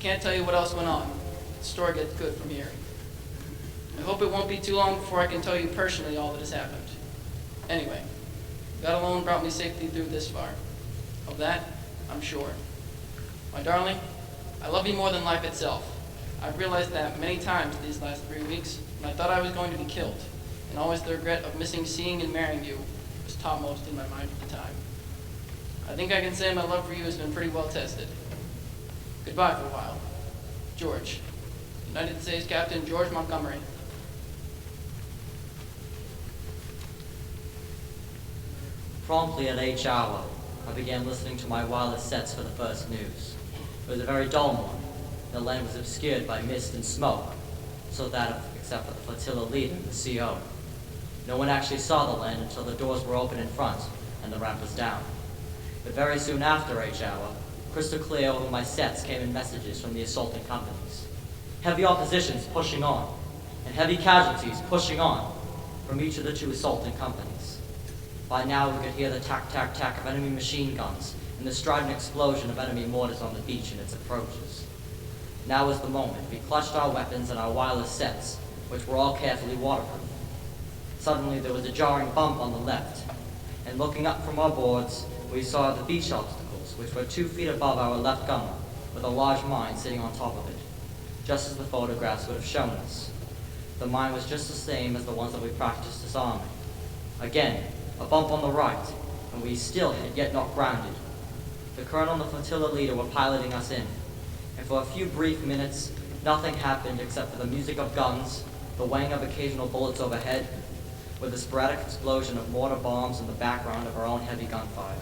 Can't tell you what else went on. The story gets good from here. I hope it won't be too long before I can tell you personally all that has happened. Anyway, God alone brought me safely through this far. Of that, I'm sure. My darling, I love you more than life itself. I've realized that many times these last 3 weeks when I thought I was going to be killed, and always the regret of missing seeing and marrying you was topmost in my mind at the time. I think I can say my love for you has been pretty well tested. Goodbye for a while. George. United States Captain George Montgomery. Promptly at H hour, I began listening to my wireless sets for the first news. It was a very dull one. The land was obscured by mist and smoke, so that, except for the flotilla leader and the CO, no one actually saw the land until the doors were open in front and the ramp was down. But very soon after H hour, crystal clear over my sets came in messages from the assaulting companies. Heavy oppositions pushing on, and heavy casualties pushing on from each of the two assaulting companies. By now we could hear the tack-tack-tack of enemy machine guns and the strident explosion of enemy mortars on the beach in its approaches. Now was the moment. We clutched our weapons and our wireless sets, which were all carefully waterproof. Suddenly there was a jarring bump on the left, and looking up from our boards, we saw the beach obstacles, which were 2 feet above our left gunner, with a large mine sitting on top of it, just as the photographs would have shown us. The mine was just the same as the ones that we practiced disarming. Again, a bump on the right, and we still had yet not grounded. The colonel and the flotilla leader were piloting us in, and for a few brief minutes, nothing happened except for the music of guns, the whang of occasional bullets overhead, with a sporadic explosion of mortar bombs in the background of our own heavy gunfire.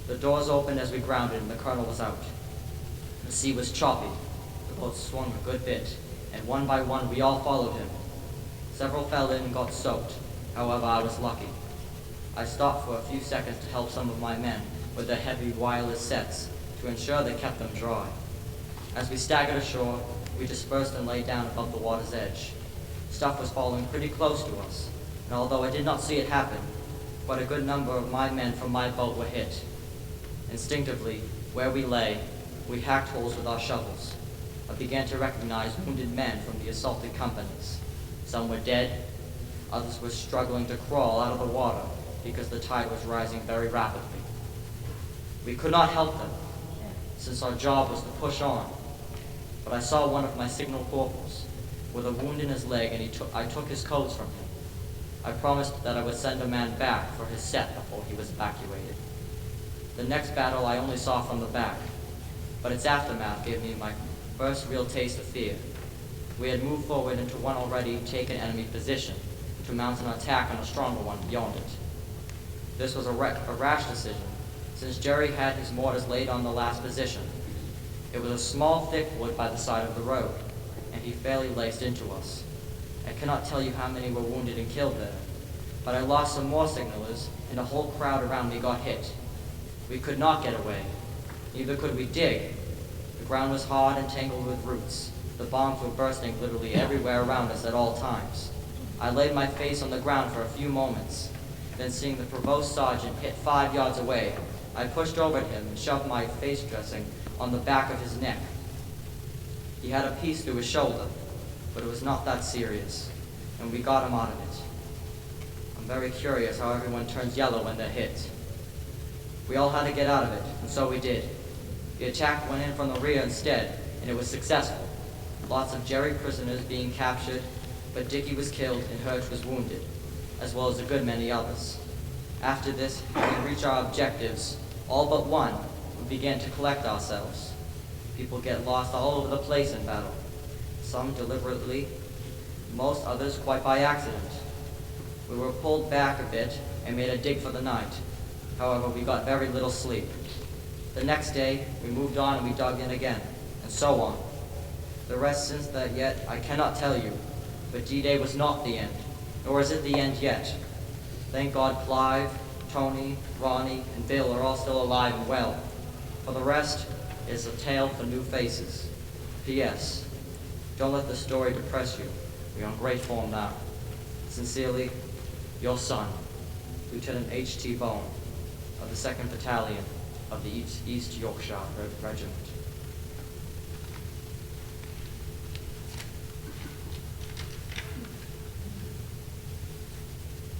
The doors opened as we grounded, and the colonel was out. The sea was choppy. The boat swung a good bit, and one by one we all followed him. Several fell in and got soaked. However, I was lucky. I stopped for a few seconds to help some of my men with their heavy wireless sets to ensure they kept them dry. As we staggered ashore, we dispersed and lay down above the water's edge. Stuff was falling pretty close to us, and although I did not see it happen, quite a good number of my men from my boat were hit. Instinctively, where we lay, we hacked holes with our shovels. I began to recognize wounded men from the assaulted companies. Some were dead, others were struggling to crawl out of the water because the tide was rising very rapidly. We could not help them, since our job was to push on, but I saw one of my signal corporals with a wound in his leg, and I took his coats from him. I promised that I would send a man back for his set before he was evacuated. The next battle I only saw from the back, but its aftermath gave me my first real taste of fear. We had moved forward into one already taken enemy position to mount an attack on a stronger one beyond it. This was a rash decision, since Jerry had his mortars laid on the last position. It was a small, thick wood by the side of the road, and he fairly laced into us. I cannot tell you how many were wounded and killed there, but I lost some more signalers, and a whole crowd around me got hit. We could not get away. Neither could we dig. The ground was hard and tangled with roots. The bombs were bursting literally everywhere around us at all times. I laid my face on the ground for a few moments. Then, seeing the provost sergeant hit 5 yards away, I pushed over to him and shoved my face dressing on the back of his neck. He had a piece through his shoulder, but it was not that serious, and we got him out of it. I'm very curious how everyone turns yellow when they're hit. We all had to get out of it, and so we did. The attack went in from the rear instead, and it was successful. Lots of Jerry prisoners being captured, but Dickie was killed and Hirsch was wounded, as well as a good many others. After this, having reached our objectives, all but one, we began to collect ourselves. People get lost all over the place in battle, some deliberately, most others quite by accident. We were pulled back a bit and made a dig for the night. However, we got very little sleep. The next day, we moved on and we dug in again, and so on. The rest since that yet, I cannot tell you, but D-Day was not the end, nor is it the end yet. Thank God Clive, Tony, Ronnie, and Bill are all still alive and well. For the rest, it is a tale for new faces. P.S. Don't let the story depress you. We're on great form now. Sincerely, your son, Lieutenant H.T. Bone, of the 2nd Battalion of the East Yorkshire Regiment.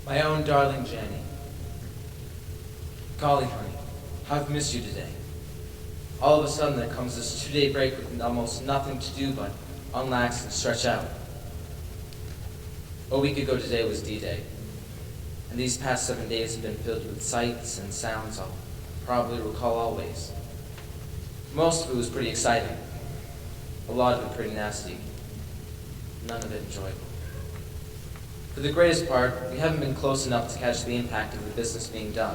My own darling Jenny. Golly, honey, how I've missed you today. All of a sudden there comes this 2-day break with almost nothing to do but unlax and stretch out. A week ago today was D-Day, and these past 7 days have been filled with sights and sounds I'll probably recall always. Most of it was pretty exciting, a lot of it pretty nasty, none of it enjoyable. For the greatest part, we haven't been close enough to catch the impact of the business being done.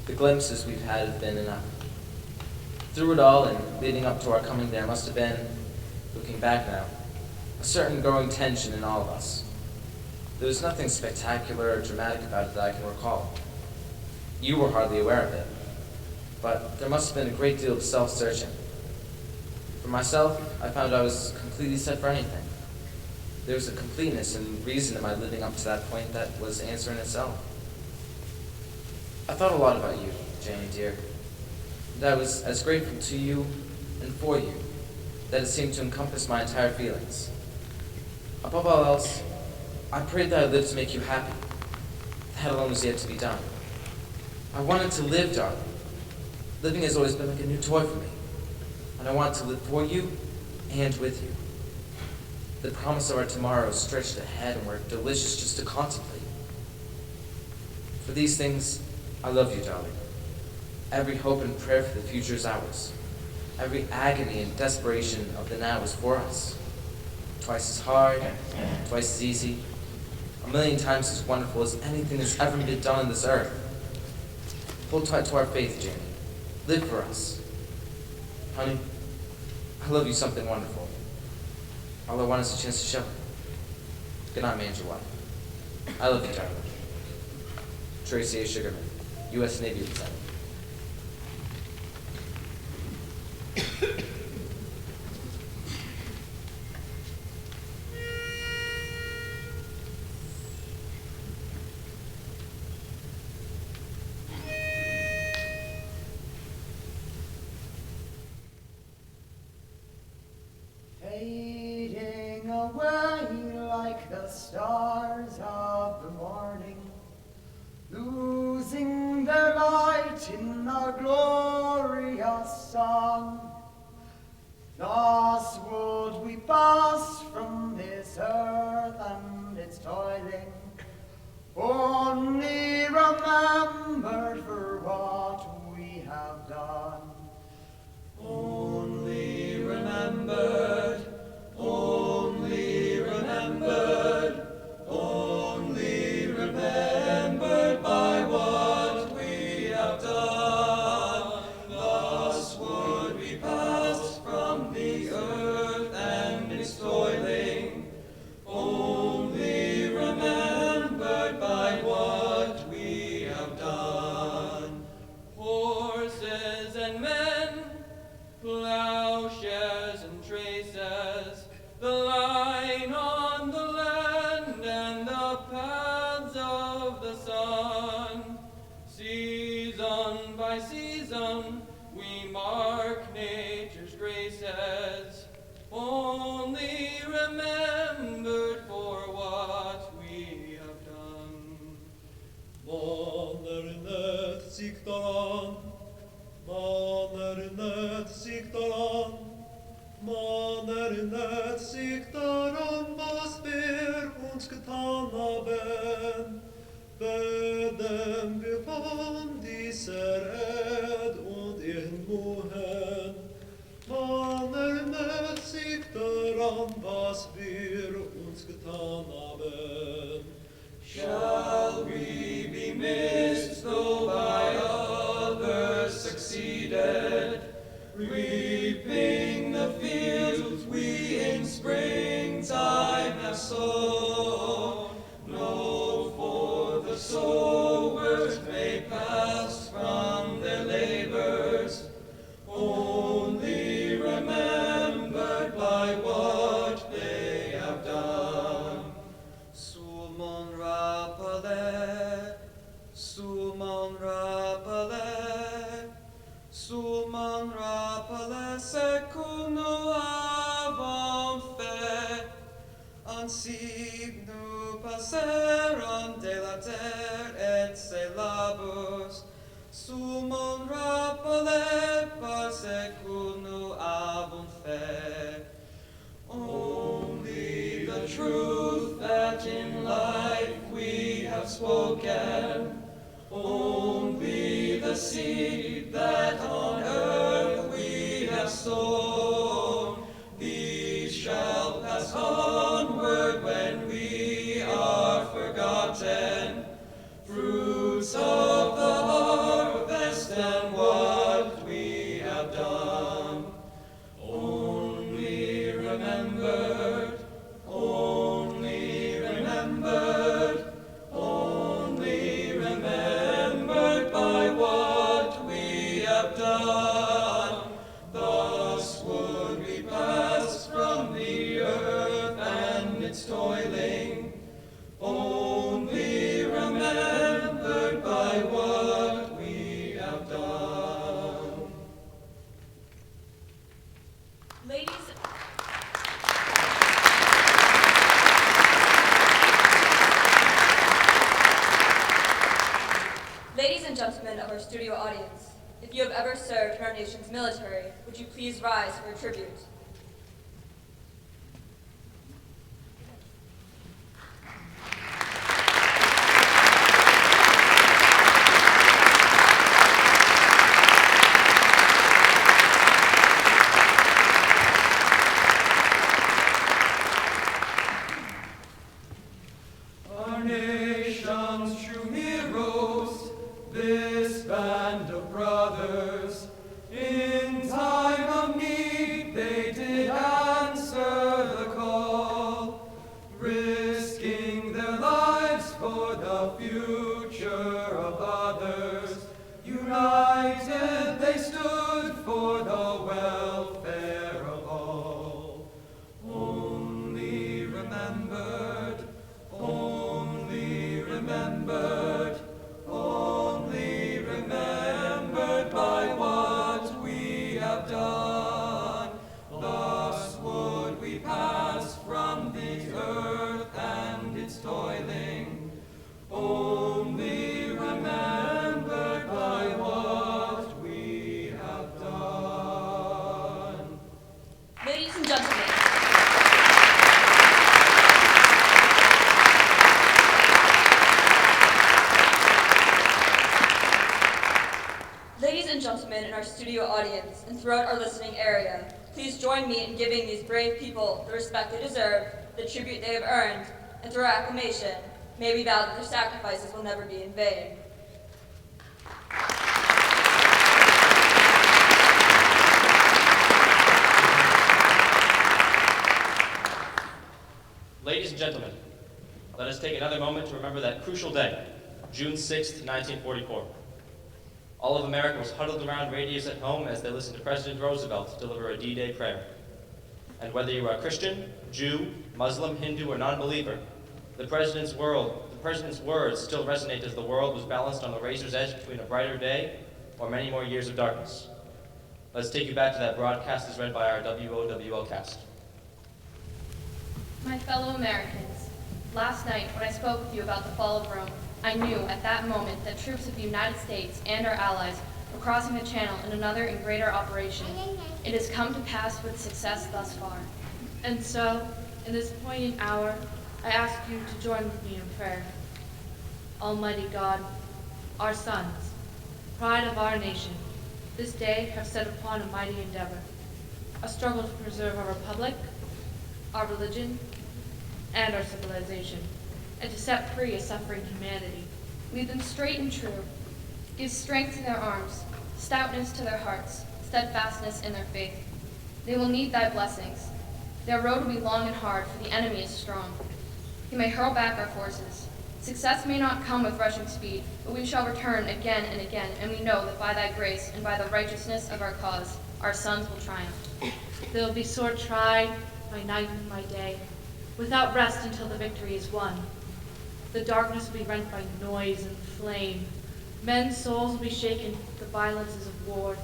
The glimpses we've had have been enough. Through it all and leading up to our coming there must have been, looking back now, a certain growing tension in all of us. There was nothing spectacular or dramatic about it that I can recall. You were hardly aware of it, but there must have been a great deal of self-searching. For myself, I found I was completely set for anything. There was a completeness and reason in my living up to that point that was answering itself. I thought a lot about you, Janie dear, and I was as grateful to you and for you that it seemed to encompass my entire feelings. Above all else, I prayed that I lived to make you happy. That alone was yet to be done. I wanted to live, darling. Living has always been like a new toy for me, and I want to live for you and with you. The promise of our tomorrows stretched ahead and were delicious just to contemplate. For these things, I love you, darling. Every hope and prayer for the future is ours. Every agony and desperation of the now is for us. Twice as hard, twice as easy, a million times as wonderful as anything that's ever been done on this earth. Hold tight to our faith, Janie. Live for us. Honey, I love you something wonderful. All I want is a chance to show it. Good night, man, your wife. I love you, darling. Tracy A. Sugarman, U.S. Navy Lieutenant. Fading away like the stars of the morning, losing their light in our glorious song. Thus would we pass from this earth and its toiling, only remembered for what we have done. Only remembered, only remembered, only remembered by what we have done. Thus would we pass from the earth and its toiling, only remembered by what we have done. Horses and men, plowshares and traces, the line on the land and the paths of the sun. Season by season, we mark nature's graces, only remembered for what we have done. Maner siktaran, maner siktaran, maner siktaran, was wir uns getan haben, werden wir von dieser Erd und ihren Muhen. Maner siktaran, was wir uns getan haben. Shall we be missed, though by others succeeded, reaping the fields we in springtime have sown? No, for the sowers may pass from their labors, only remembered by what they have done. Sulmon rapale, sulmon rapale, sulmon rapale secundo avon fe, ansignu passeron de la terre et se labus, sulmon rapale par secundo avon fe. Only the truth that in life we have spoken, only the seed that on earth we have sown, these shall pass onward when we are gentlemen of our studio audience, if you have ever served in our nation's military, would you please rise for a tribute? Our nation's true heroes, this band of brothers, in time of need they did answer the call, risking their lives for the future of others. United they stood for the welfare of all. Only remembered, only remembered, only remembered by what we have done. Thus would we pass from this earth and its toiling, only remembered by what we have done. Ladies and gentlemen, Ladies and gentlemen in our studio audience and throughout our listening area, please join me in giving these brave people the respect they deserve, the tribute they have earned, and through our acclamation, may we vow that their sacrifices will never be in vain. Ladies and gentlemen, let us take another moment to remember that crucial day, June 6th, 1944. All of America was huddled around radios at home as they listened to President Roosevelt deliver a D-Day prayer. And whether you are Christian, Jew, Muslim, Hindu, or non-believer, the President's words still resonate as the world was balanced on the razor's edge between a brighter day or many more years of darkness. Let's take you back to that broadcast as read by our WOWL cast. My fellow Americans, last night when I spoke with you about the fall of Rome, I knew at that moment that troops of the United States and our allies were crossing the channel in another and greater operation. It has come to pass with success thus far. And so, in this poignant hour, I ask you to join with me in prayer. Almighty God, our sons, pride of our nation, this day have set upon a mighty endeavor, a struggle to preserve our republic, our religion, and our civilization, and to set free a suffering humanity. Lead them straight and true. Give strength to their arms, stoutness to their hearts, steadfastness in their faith. They will need thy blessings. Their road will be long and hard, for the enemy is strong. He may hurl back our forces. Success may not come with rushing speed, but we shall return again and again, and we know that by thy grace and by the righteousness of our cause, our sons will triumph. They will be sore tried by night and by day, without rest until the victory is won. The darkness will be rent by noise and flame. Men's souls will be shaken with the violences of war.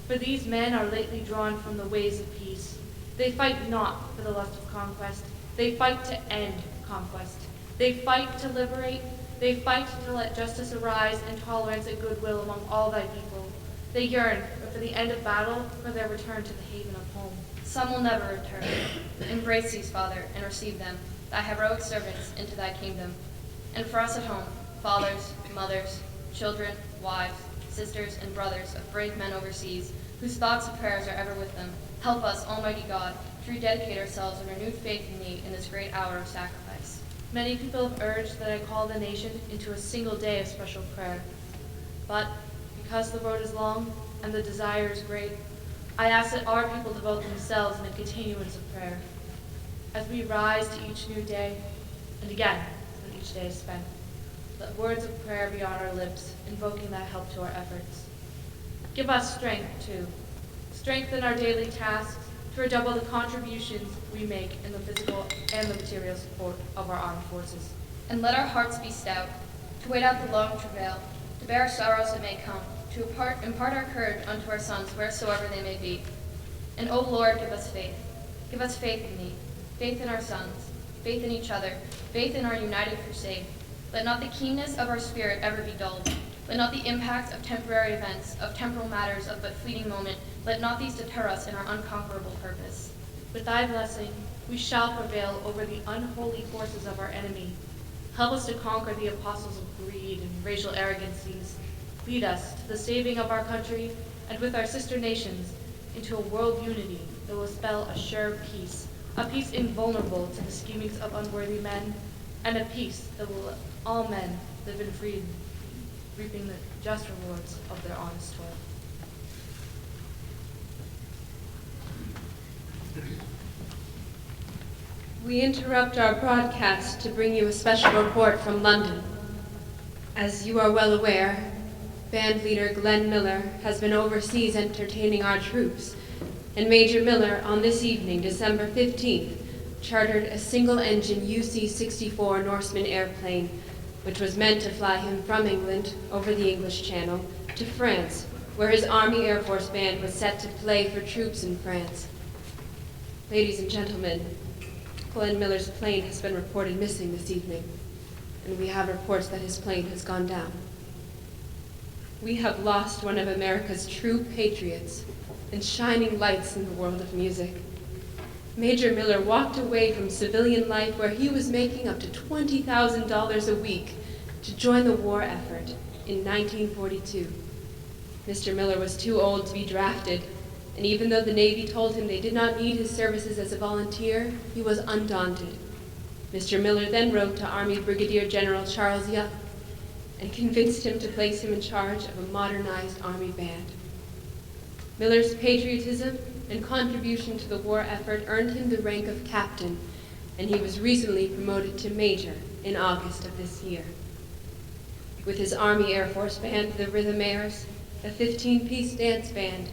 For these men are lately drawn from the ways of peace. They fight not for the lust of conquest. They fight to end conquest. They fight to liberate. They fight to let justice arise and tolerance and goodwill among all thy people. They yearn for the end of battle, for their return to the haven of home. Some will never return. Embrace these, Father, and receive them, thy heroic servants, into thy kingdom. And for us at home, fathers, mothers, children, wives, sisters, and brothers of brave men overseas, whose thoughts and prayers are ever with them, help us, Almighty God, to rededicate ourselves in renewed faith in thee in this great hour of sacrifice. Many people have urged that I call the nation into a single day of special prayer. But because the road is long and the desire is great, I ask that our people devote themselves in a continuance of prayer. As we rise to each new day, and again when each day is spent, let words of prayer be on our lips, invoking thy help to our efforts. Give us strength, too. Strengthen our daily tasks to redouble the contributions we make in the physical and the material support of our armed forces. And let our hearts be stout, to wait out the long travail, to bear sorrows that may come, to impart our courage unto our sons wheresoever they may be. And, O Lord, give us faith. Give us faith in thee, faith in our sons, faith in each other, faith in our united crusade. Let not the keenness of our spirit ever be dulled. Let not the impacts of temporary events, of temporal matters of but fleeting moment, let not these deter us in our unconquerable purpose. With thy blessing, we shall prevail over the unholy forces of our enemy. Help us to conquer the apostles of greed and racial arrogancies. Lead us to the saving of our country and with our sister nations into a world unity that will spell a sure peace, a peace invulnerable to the schemings of unworthy men, and a peace that will let all men live in freedom, reaping the just rewards of their honest toil. We interrupt our broadcast to bring you a special report from London. As you are well aware, band leader Glenn Miller has been overseas entertaining our troops, and Major Miller on this evening, December 15th, chartered a single-engine UC-64 Norseman airplane, which was meant to fly him from England over the English Channel to France, where his Army Air Force band was set to play for troops in France. Ladies and gentlemen, Glenn Miller's plane has been reported missing this evening, and we have reports that his plane has gone down. We have lost one of America's true patriots and shining lights in the world of music. Major Miller walked away from civilian life where he was making up to $20,000 a week to join the war effort in 1942. Mr. Miller was too old to be drafted, and even though the Navy told him they did not need his services as a volunteer, he was undaunted. Mr. Miller then wrote to Army Brigadier General Charles Young and convinced him to place him in charge of a modernized Army band. Miller's patriotism and contribution to the war effort earned him the rank of captain, and he was recently promoted to major in August of this year. With his Army Air Force band, the Rhythmaires, a 15-piece dance band,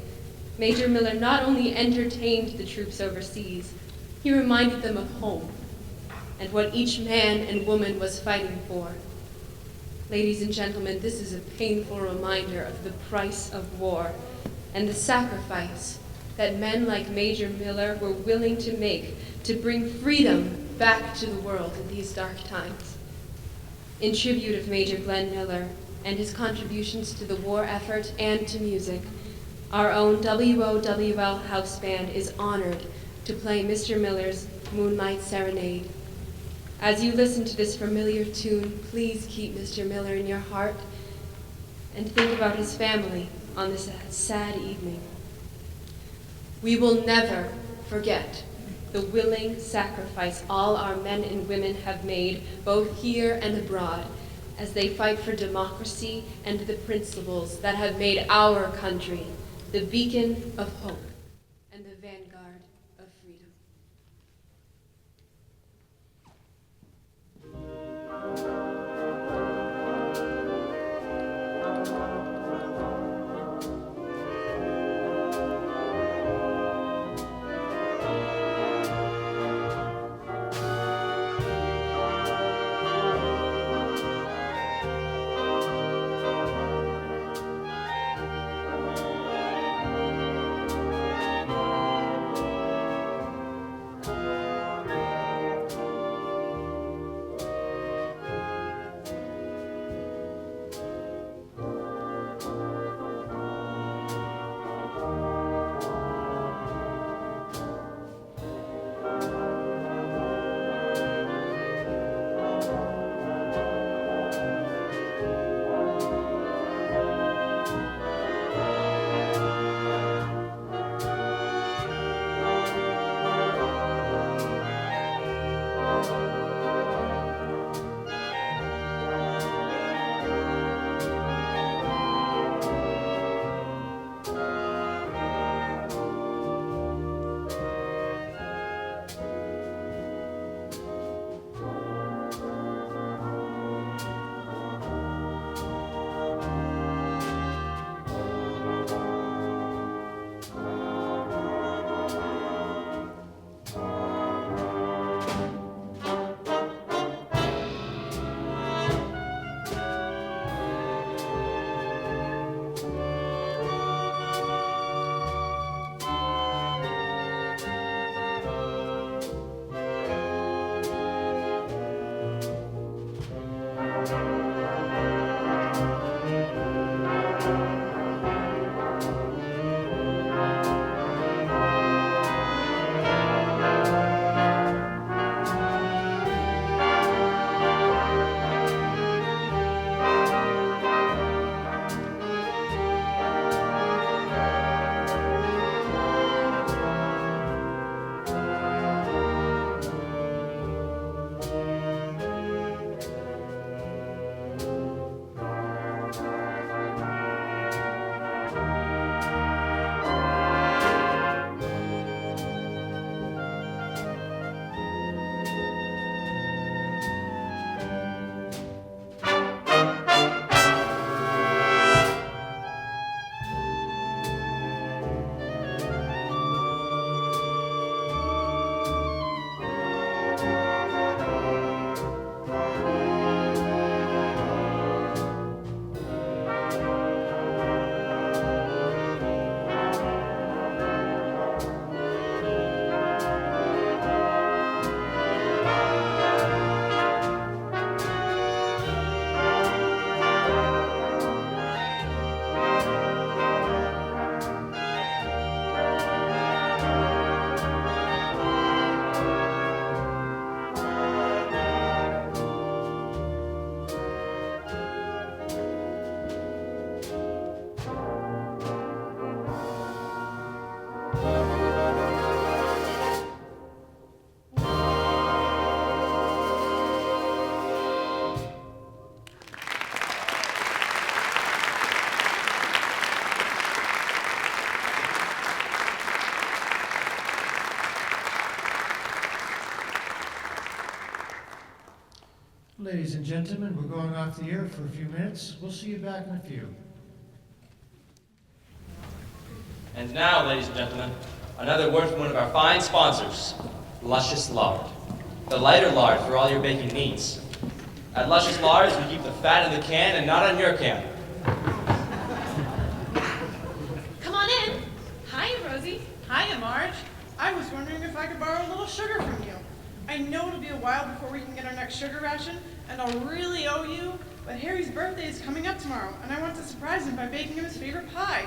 Major Miller not only entertained the troops overseas, he reminded them of home and what each man and woman was fighting for. Ladies and gentlemen, this is a painful reminder of the price of war and the sacrifice that men like Major Miller were willing to make to bring freedom back to the world in these dark times. In tribute of Major Glenn Miller and his contributions to the war effort and to music, our own WOWL house band is honored to play Mr. Miller's Moonlight Serenade. As you listen to this familiar tune, please keep Mr. Miller in your heart and think about his family on this sad evening. We will never forget the willing sacrifice all our men and women have made, both here and abroad, as they fight for democracy and the principles that have made our country the beacon of hope and the vanguard of freedom. gentlemen, we're going off the air for a few minutes. We'll see you back in a few. And now, ladies and gentlemen, another word from one of our fine sponsors, Luscious Lard. The lighter lard for all your baking needs. At Luscious Lards, we keep the fat in the can and not on your can. Come on in. Hiya, Rosie. Hiya, Marge. I was wondering if I could borrow a little sugar from you. I know it'll be a while before we can get our next sugar ration, and I'll really owe you, but Harry's birthday is coming up tomorrow, and I want to surprise him by baking him his favorite pie.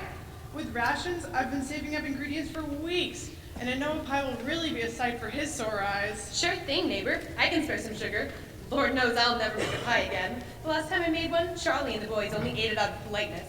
With rations, I've been saving up ingredients for weeks, and I know a pie will really be a sight for his sore eyes. Sure thing, neighbor. I can spare some sugar. Lord knows I'll never make a pie again. The last time I made one, Charlie and the boys only ate it out of politeness.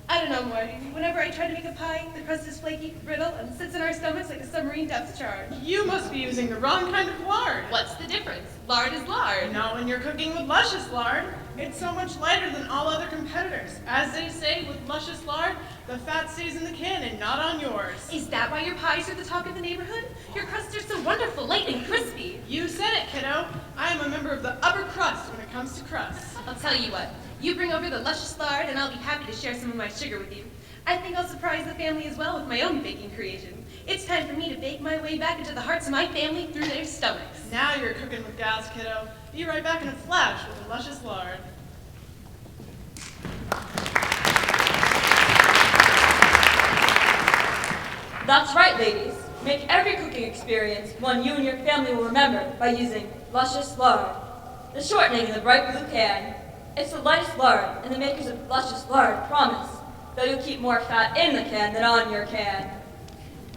I don't know, Marty. Whenever I try to make a pie, the crust is flaky, brittle, and sits in our stomachs like a submarine depth charge. You must be using the wrong kind of lard. What's the difference? Lard is lard. Not when you're cooking with Luscious Lard. It's so much lighter than all other competitors. As they say, with Luscious Lard, the fat stays in the can and not on yours. Is that why your pies are the talk of the neighborhood? Your crusts are so wonderful, light and crispy. You said it, kiddo. I am a member of the upper crust when it comes to crusts. I'll tell you what. You bring over the Luscious Lard, and I'll be happy to share some of my sugar with you. I think I'll surprise the family as well with my own baking creation. It's time for me to bake my way back into the hearts of my family through their stomachs. Now you're cooking with gas, kiddo. Be right back in a flash with the Luscious Lard. That's right, ladies. Make every cooking experience one you and your family will remember by using Luscious Lard. The shortening in the bright blue can. It's the lightest lard, and the makers of Luscious Lard promise that you'll keep more fat in the can than on your can.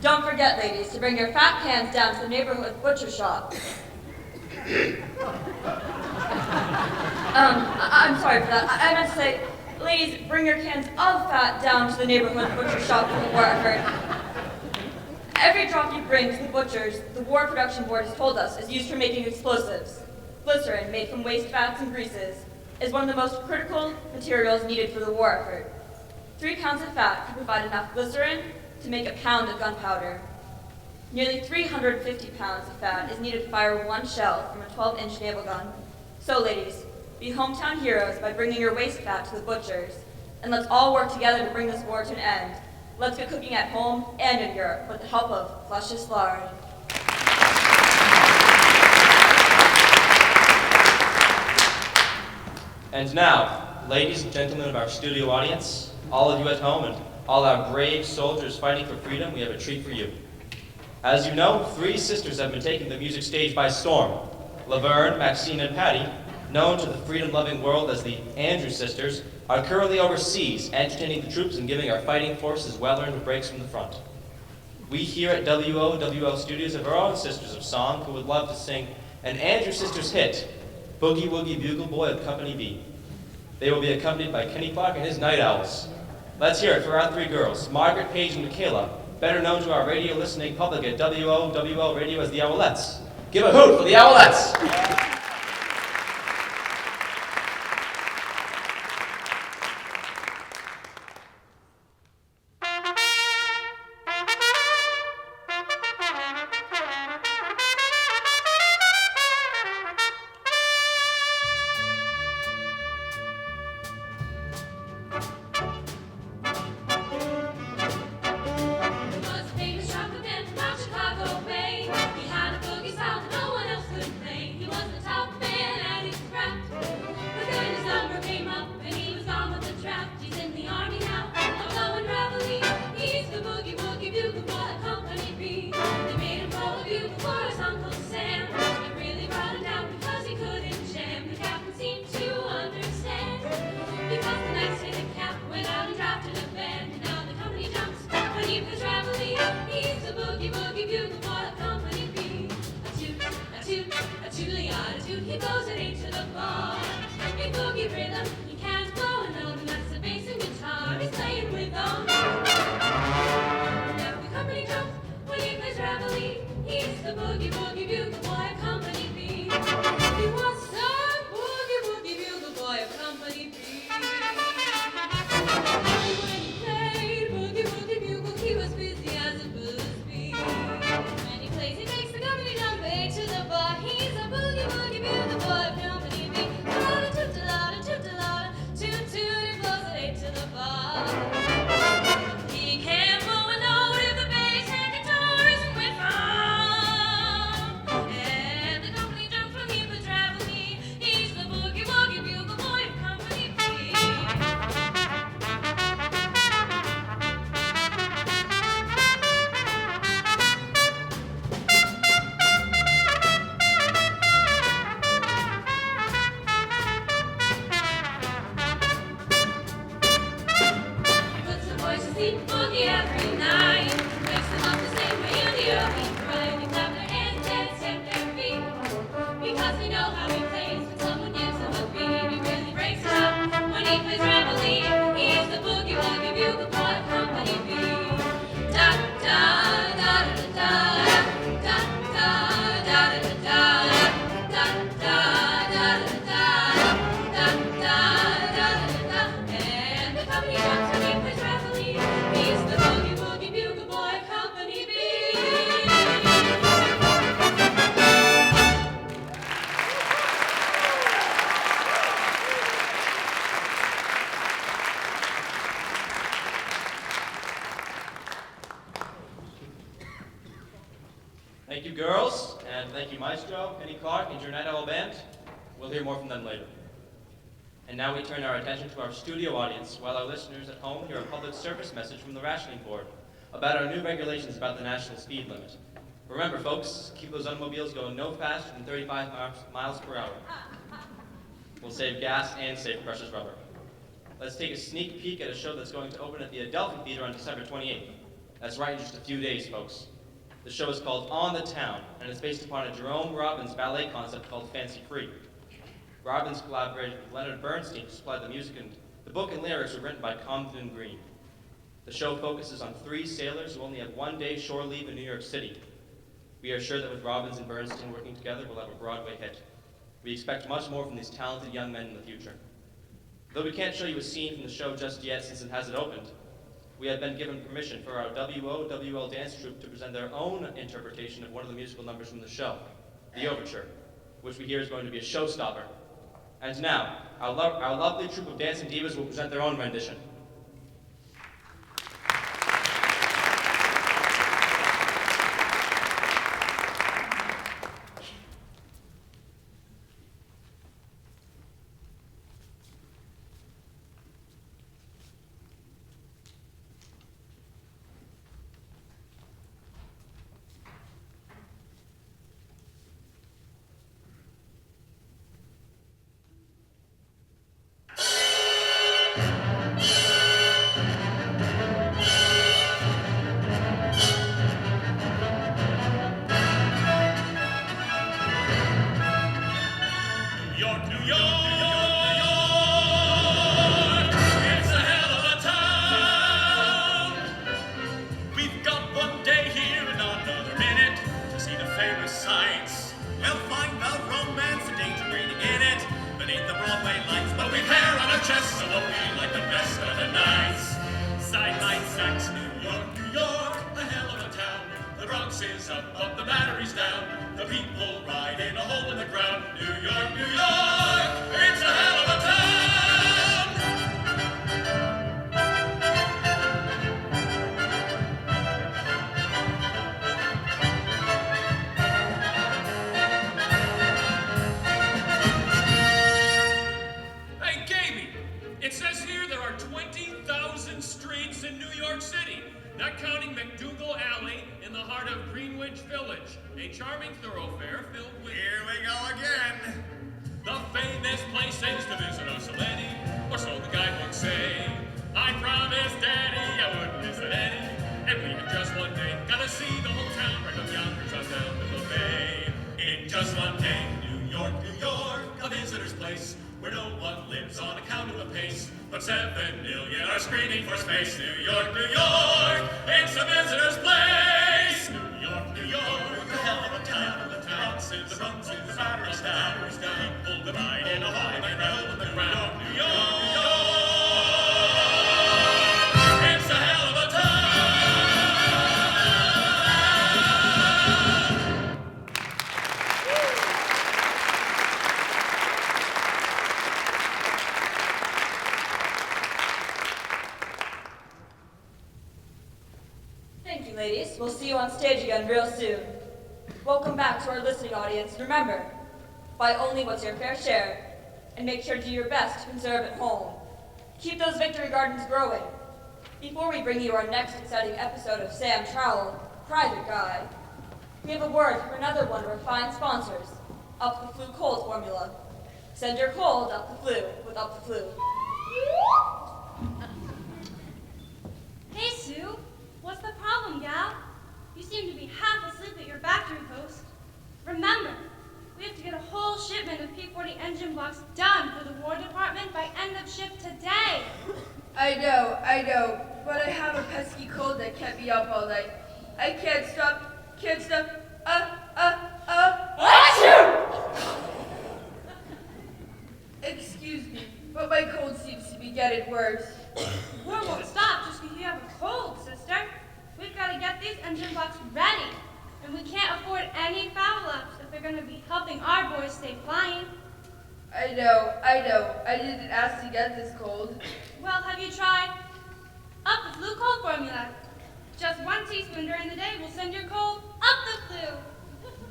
Don't forget, ladies, to bring your fat cans down to the neighborhood butcher shop. I'm sorry for that. I meant to say, ladies, bring your cans of fat down to the neighborhood butcher shop for the war effort. Every drop you bring to the butchers, the War Production Board has told us, is used for making explosives. Glycerin, made from waste fats and greases, is one of the most critical materials needed for the war effort. 3 pounds of fat can provide enough glycerin to make a pound of gunpowder. Nearly 350 pounds of fat is needed to fire 1 shell from a 12-inch naval gun. So, ladies, be hometown heroes by bringing your waste fat to the butchers, and let's all work together to bring this war to an end. Let's get cooking at home and in Europe with the help of Luscious Lard. And now, ladies and gentlemen of our studio audience, all of you at home and all our brave soldiers fighting for freedom, we have a treat for you. As you know, 3 sisters have been taking the music stage by storm. Laverne, Maxine, and Patty, known to the freedom-loving world as the Andrews Sisters, are currently overseas, entertaining the troops and giving our fighting forces well-earned breaks from the front. We here at WOWL Studios have our own Sisters of Song who would love to sing an Andrews Sisters hit, Boogie Woogie Bugle Boy of Company B. They will be accompanied by Kenny Clark and his Night Owls. Let's hear it for our 3 girls, Margaret, Paige, and Michaela, better known to our radio listening public at WOWL Radio as the Owlettes. Give a hoot for the Owlettes! He was a boogie, boogie every night. Wakes them up the same way in the early prime. They clap their hands and stamp their feet. Because they know how he plays. When someone gives him a beat, he really breaks it up. When he plays reveille, he is the boogie woogie bugle boy of Company B. Da da da da da da da da da da da da da da da da. And the company comes when he plays reveille. He's the boogie woogie bugle boy of Company B. Thank you, girls, and thank you, Maestro, Penny Clark, and your Night Owl Band. We'll hear more from them later. And now we turn our attention to our studio audience, while our listeners at home hear a public service message from the Rationing Board about our new regulations about the national speed limit. Remember, folks, keep those automobiles going no faster than 35 miles per hour. We'll save gas and save precious rubber. Let's take a sneak peek at a show that's going to open at the Adelphi Theater on December 28th. That's right, in just a few days, folks. The show is called On the Town, and it's based upon a Jerome Robbins ballet concept called Fancy Free. Robbins collaborated with Leonard Bernstein to supply the music, and the book and lyrics were written by Compton Green. The show focuses on 3 sailors who only have 1 day shore leave in New York City. We are sure that with Robbins and Bernstein working together, we'll have a Broadway hit. We expect much more from these talented young men in the future. Though we can't show you a scene from the show just yet since it hasn't opened, we have been given permission for our WOWL dance troupe to present their own interpretation of one of the musical numbers from the show, the Overture, which we hear is going to be a showstopper. And now, our lovely troupe of dancing divas will present their own rendition. Thank you, ladies. We'll see you on stage again real soon. Welcome back to our listening audience. Remember, buy only what's your fair share, and make sure to do your best to conserve at home. Keep those victory gardens growing. Before we bring you our next exciting episode of Sam Trowell, Private Guy, we have a word from another one of our fine sponsors, Up the Flu Cold Formula. Send your cold up the flu with Up the Flu. Hey, blocks done for the War Department by end of shift today. I know, but I have a pesky cold that kept me up all night. I can't stop. Achoo! Excuse me, but my cold seems to be getting worse. War won't stop just because you have a cold, sister. We've got to get these engine blocks ready. And we can't afford any foul-ups if they're going to be helping our boys stay flying. I know. I didn't ask to get this cold. Well, have you tried up the flu cold formula? Just 1 teaspoon during the day will send your cold up the flu.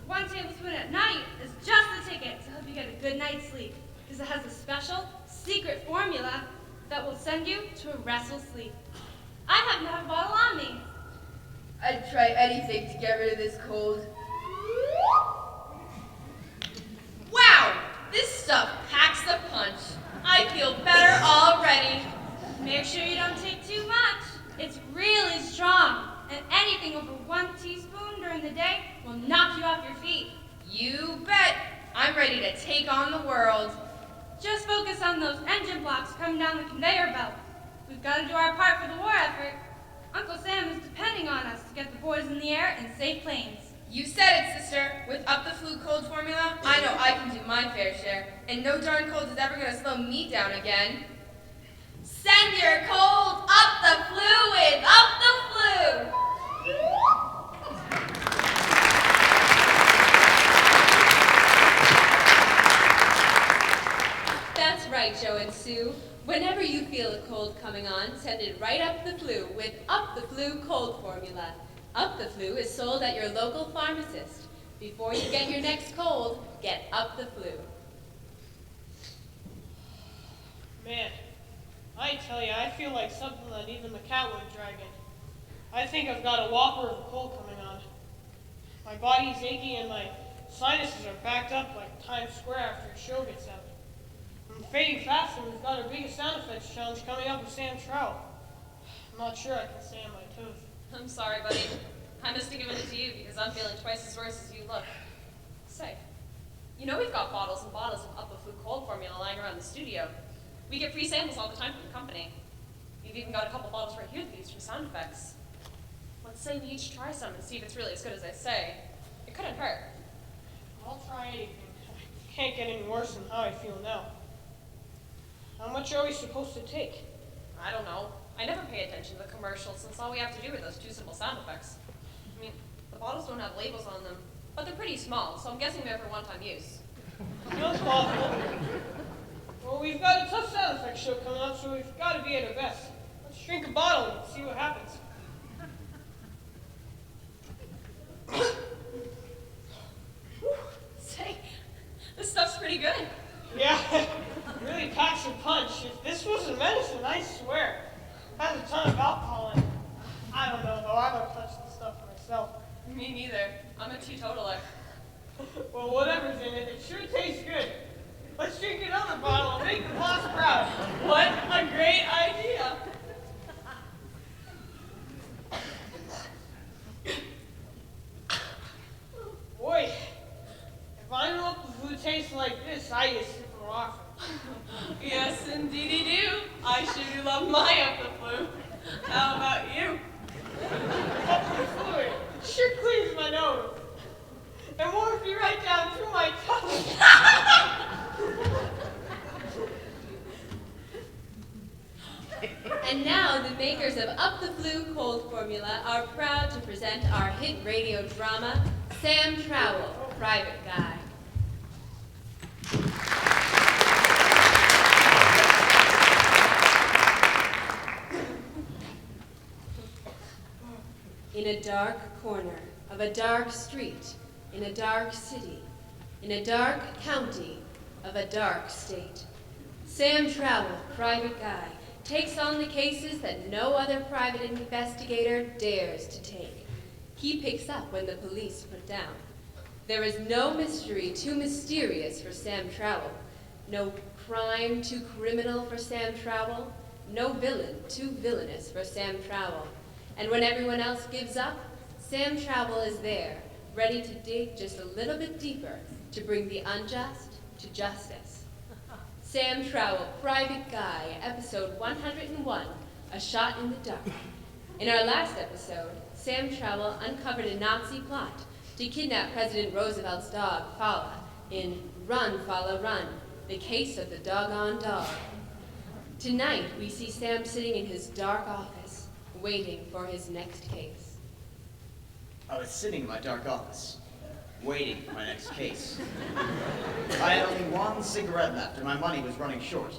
1 tablespoon at night is just the ticket to help you get a good night's sleep, because it has a special, secret formula that will send you to a restful sleep. I happen to have a bottle on me. I'd try anything to get rid of this cold. Wow, this stuff packs the punch. I feel better already. Make sure you don't take too much. It's really strong, and anything over 1 teaspoon during the day will knock you off your feet. You bet. I'm ready to take on the world. Just focus on those engine blocks coming down the conveyor belt. We've got to do our part for the war effort. Uncle Sam is depending on us to get the boys in the air in safe planes. You said it, sister. With up the flu cold formula, I know I can do my fair share, and no darn cold is ever going to slow me down again. Send your cold up the flu with up the flu! That's right, Joe and Sue. Whenever you feel a cold coming on, send it right up the flu with Up the Flu cold formula. Up the Flu is sold at your local pharmacist. Before you get your next cold, get Up the Flu. Man, I tell you, I feel like something that even the cat wouldn't drag in. I think I've got a whopper of a cold coming on. My body's achy and my sinuses are backed up like Times Square after a show gets out. I'm fading fast and we've got our biggest sound effects challenge coming up with Sam Trout. I'm not sure I can stay on my toes. I'm sorry, buddy. I must have given it to you because I'm feeling twice as worse as you look. Say, you know we've got bottles and bottles of Up the Flu cold formula lying around the studio. We get free samples all the time from the company. We've even got a couple bottles right here that we use for sound effects. Let's say we each try some and see if it's really as good as they say. It couldn't hurt. I'll try anything. I can't get any worse than how I feel now. How much are we supposed to take? I don't know. I never pay attention to the commercials since all we have to do are those 2 simple sound effects. I mean, the bottles don't have labels on them, but they're pretty small, so I'm guessing they're for one-time use. Sounds possible. Well, we've got a tough sound effects show coming up, so we've got to be at our best. Let's drink a bottle and see what happens. Say, this stuff's pretty good. Yeah, it really packs a punch. If this wasn't medicine, I swear. It has a ton of alcohol in it. I don't know, though. I don't touch the stuff myself. Me neither. I'm a teetotaler. Well, whatever's in it, it sure tastes good. Let's drink another bottle and make the boss proud. What a great idea. Boy, if I know what the food tastes like this, I get sick more often. Yes, indeedy do. I sure do love my Up the Flu. How about you? Up the flu, it sure cleans my nose. And warms me right down through my tongue. And now the makers of Up the Flu cold formula are proud to present our hit radio drama, Sam Trowell, Private Guy. In a dark corner of a dark street, in a dark city, in a dark county of a dark state, Sam Trowell, Private Guy, takes on the cases that no other private investigator dares to take. He picks up when the police put down. There is no mystery too mysterious for Sam Trowell, no crime too criminal for Sam Trowell, no villain too villainous for Sam Trowell. And when everyone else gives up, Sam Trowell is there, ready to dig just a little bit deeper to bring the unjust to justice. Sam Trowell, Private Guy, episode 101, A Shot in the Dark. In our last episode, Sam Trowell uncovered a Nazi plot to kidnap President Roosevelt's dog, Fala, in Run, Fala, Run, the case of the doggone dog. Tonight, we see Sam sitting in his dark office, waiting for his next case. I was sitting in my dark office, waiting for my next case. I had only one cigarette left and my money was running short.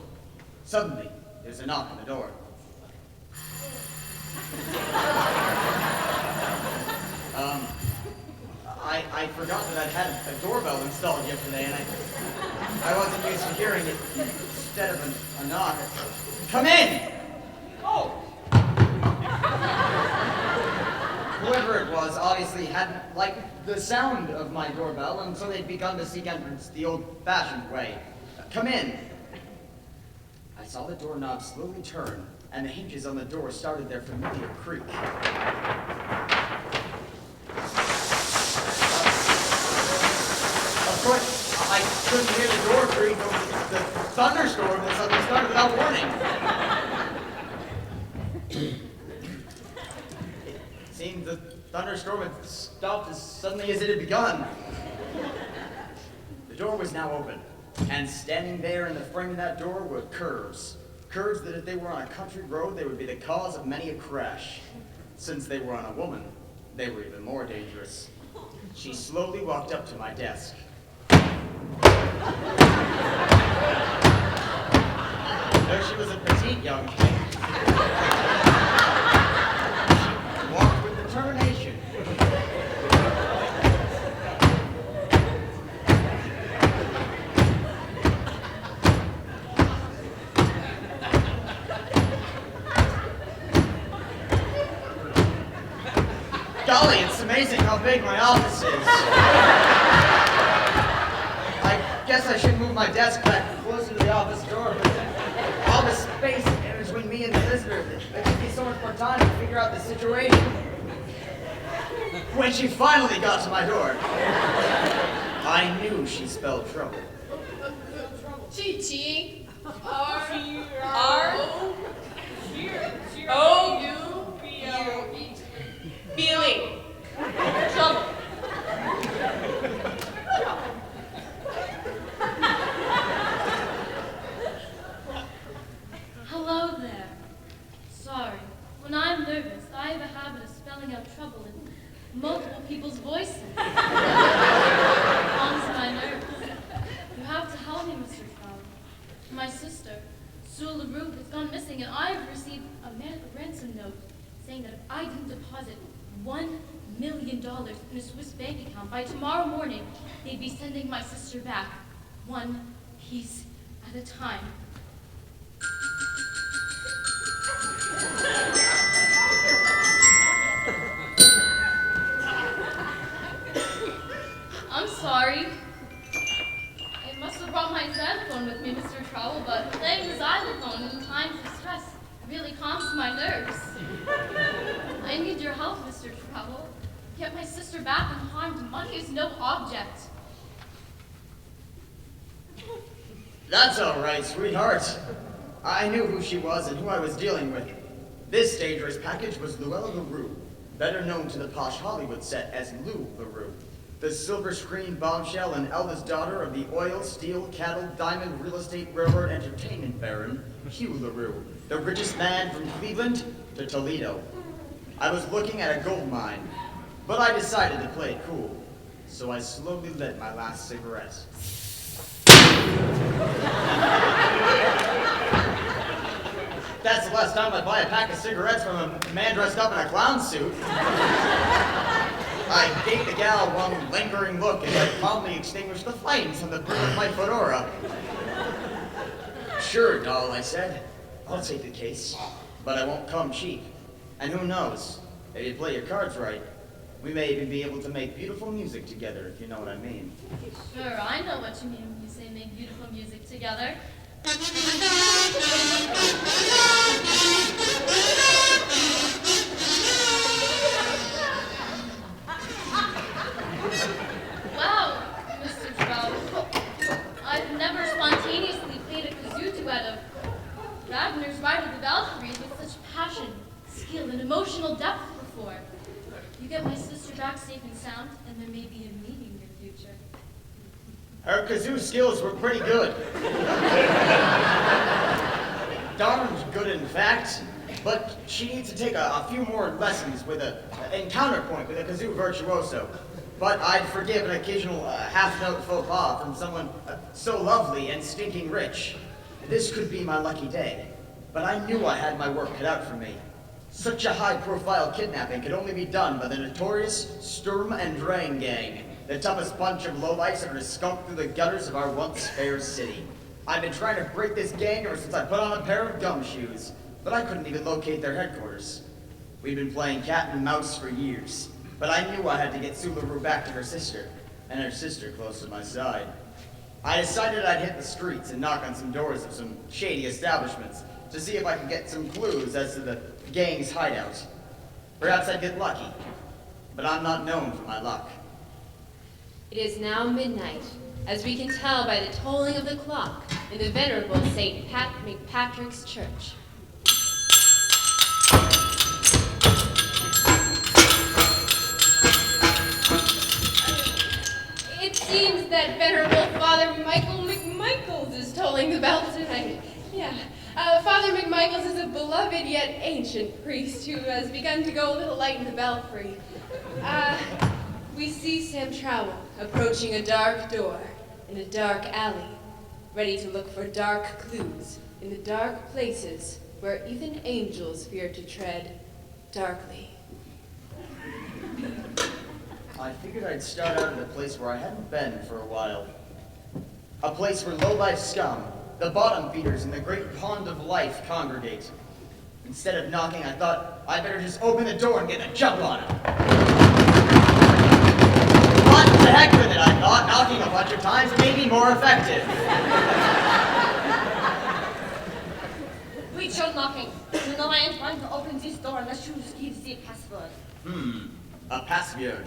Suddenly, there's a knock on the door. I forgot that I'd had a doorbell installed yesterday and I wasn't used to hearing it instead of a knock. Come in! Oh! Whoever it was obviously hadn't liked the sound of my doorbell, and so they'd begun to seek entrance the old-fashioned way. Come in. I saw the doorknob slowly turn, and the hinges on the door started their familiar creak. Of course, I couldn't hear the door creak over the thunderstorm that suddenly started without warning. It seemed the thunderstorm had stopped as suddenly as it had begun. The door was now open, and standing there in the frame of that door were curves. Curves that if they were on a country road, they would be the cause of many a crash. Since they were on a woman, they were even more dangerous. She slowly walked up to my desk. There she was, a petite young thing. She walked with determination. Golly, it's amazing how big my office is. I guess I should move my desk back closer to the office door, but all this space in between me and the visitor, it took me so much more time to figure out the situation. When she finally got to my door, I knew she spelled trouble. T-T-R-R-O-U Feeling. Trouble. Hello there. Sorry. When I'm nervous, I have a habit of spelling out trouble in multiple people's voices. It calms my nerves. You have to help me, Mr. Trump. My sister, Sue LaRue, has gone missing, and I've received a ransom note saying that if I didn't deposit $1 million in a Swiss bank account by tomorrow morning, they'd be sending my sister back, one piece at a time. I'm sorry. I must have brought my xylophone with me, Mr. Trowell, but playing the xylophone in times of stress really calms my nerves. I need your help, Mr. Trowell. Get my sister back unharmed. Money is no object. That's all right, sweetheart. I knew who she was and who I was dealing with. This dangerous package was Luella LaRue, better known to the posh Hollywood set as Lou LaRue, the silver screen bombshell and eldest daughter of the oil, steel, cattle, diamond, real estate, railroad, entertainment baron, Hugh LaRue, the richest man from Cleveland to Toledo. I was looking at a gold mine, but I decided to play it cool, so I slowly lit my last cigarette. That's the last time I buy a pack of cigarettes from a man dressed up in a clown suit. I gave the gal one lingering look as I calmly extinguished the flames on the brim of my fedora. Sure, doll, I said. I'll take the case, but I won't come cheap. And who knows, if you play your cards right, we may even be able to make beautiful music together, if you know what I mean. Sure, I know what you mean when you say make beautiful music together. Wow, Mr. Trout. I've never spontaneously played a Wagner's Ride of the Valkyries with such passion, skill, and emotional depth before. You get my sister back safe and sound, and there may be a meeting in your future. Her kazoo skills were pretty good. Darn good, in fact. But she needs to take a few more lessons in counterpoint with a kazoo virtuoso. But I'd forgive an occasional half-note faux pas from someone so lovely and stinking rich. This could be my lucky day. But I knew I had my work cut out for me. Such a high-profile kidnapping could only be done by the notorious Sturm and Drang gang, the toughest bunch of lowlifes ever to skunk through the gutters of our once fair city. I've been trying to break this gang ever since I put on a pair of gumshoes, but I couldn't even locate their headquarters. We'd been playing cat and mouse for years, but I knew I had to get Sularu back to her sister, and her sister close to my side. I decided I'd hit the streets and knock on some doors of some shady establishments to see if I could get some clues as to the gang's hideout. Perhaps I'd get lucky, but I'm not known for my luck. It is now midnight, as we can tell by the tolling of the clock in the venerable St. McPatrick's Church. It seems that venerable Father Michael McMichaels is tolling the bell tonight. Yeah. Father McMichaels is a beloved yet ancient priest who has begun to go a little light in the belfry. We see Sam Trowell approaching a dark door in a dark alley, ready to look for dark clues in the dark places where even angels fear to tread darkly. I figured I'd start out at a place where I hadn't been for a while. A place where low-life scum, the bottom feeders in the great pond of life congregate. Instead of knocking, I thought I'd better just open the door and get a jump on him. What the heck with it, I thought. Knocking a bunch of times may be more effective. Wait, you're knocking. You know I ain't going to open this door unless you give the password. A password.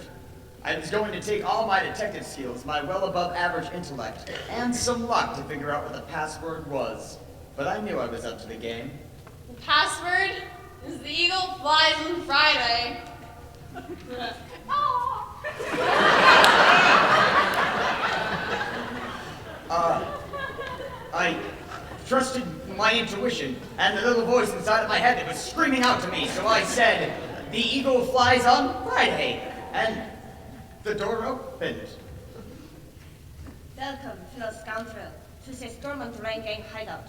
I was going to take all my detective skills, my well-above-average intellect, and some luck to figure out what the password was. But I knew I was up to the game. The password is the eagle flies on Friday. I trusted my intuition and the little voice inside of my head that was screaming out to me, so I said, "The eagle flies on Friday," and the door opened. Welcome, fellow scoundrel, to the Storm and Rain Gang hideout.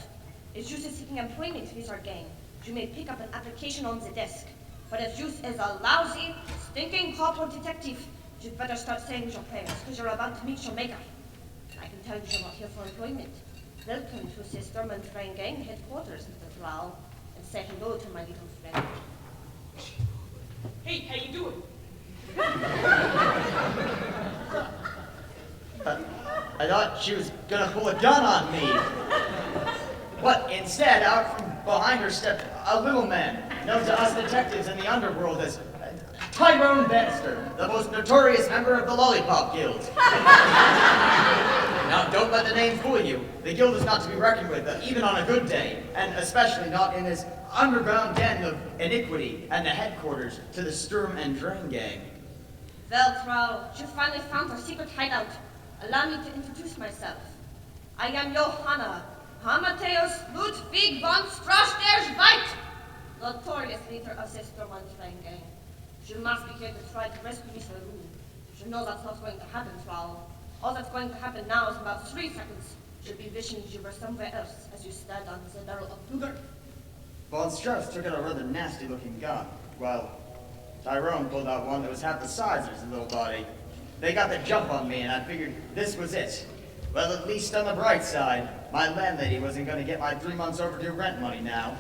If you are seeking employment with our gang, you may pick up an application on the desk. But if you is a lousy, stinking cop or detective, you'd better start saying your prayers, because you're about to meet your maker. I can tell you you're not here for employment. Welcome to the Storm and Rain Gang headquarters, Mr. Drow, and say hello to my little friend. Hey, how you doing? I thought she was gonna pull a gun on me. But instead, out from behind her stepped a little man, known to us detectives in the underworld as Tyrone Bannister, the most notorious member of the Lollipop Guild. Now, don't let the name fool you. The guild is not to be reckoned with, even on a good day, and especially not in this underground den of iniquity and the headquarters to the Sturm and Drang gang. Well, Drow, you finally found our secret hideout. Allow me to introduce myself. I am Johanna, Amadeus Ludwig von Strasberg-White, notorious leader of the Storm and Drang gang. You must be here to try to rescue Mr. Rue. You know that's not going to happen, Drow. All that's going to happen now is in about 3 seconds. You'll be wishing you were somewhere else as you stand on the barrel of Luger. Von Strauss took out a rather nasty-looking gun, while Tyrone pulled out one that was half the size of his little body. They got the jump on me, and I figured this was it. Well, at least on the bright side, my landlady wasn't going to get my 3 months overdue rent money now.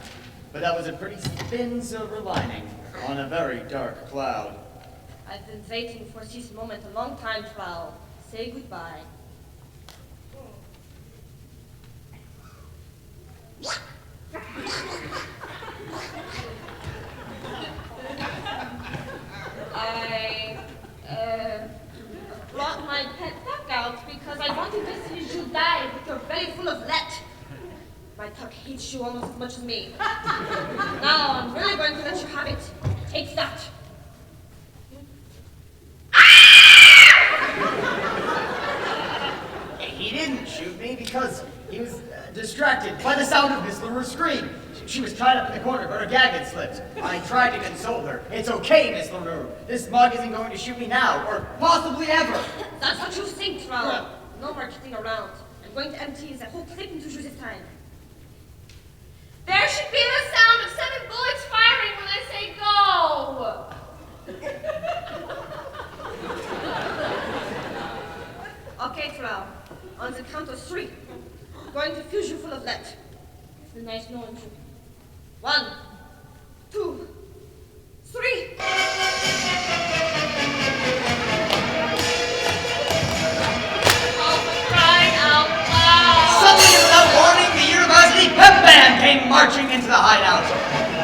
But that was a pretty thin silver lining on a very dark cloud. I've been waiting for this moment a long time, Drow. Say goodbye. I brought my pet duck out because I wanted to see you die with your belly full of lead. My duck hates hates you almost as much as me. Now I'm really going to let you have it. Take that. He didn't shoot me because he was distracted by the sound of Miss LaRue's scream. She was tied up in the corner, but her gag had slipped. I tried to console her. It's okay, Miss LaRue. This mug isn't going to shoot me now, or possibly ever. That's what you think, Troll. No more kidding around. I'm going to empty the whole clip into you this time. There should be the sound of 7 bullets firing when I say go. Okay, Troll. On the count of 3, I'm going to fuse you full of lead. It's been nice knowing you. 1, 2, 3. Suddenly, without warning, the university pep band came marching into the hideout.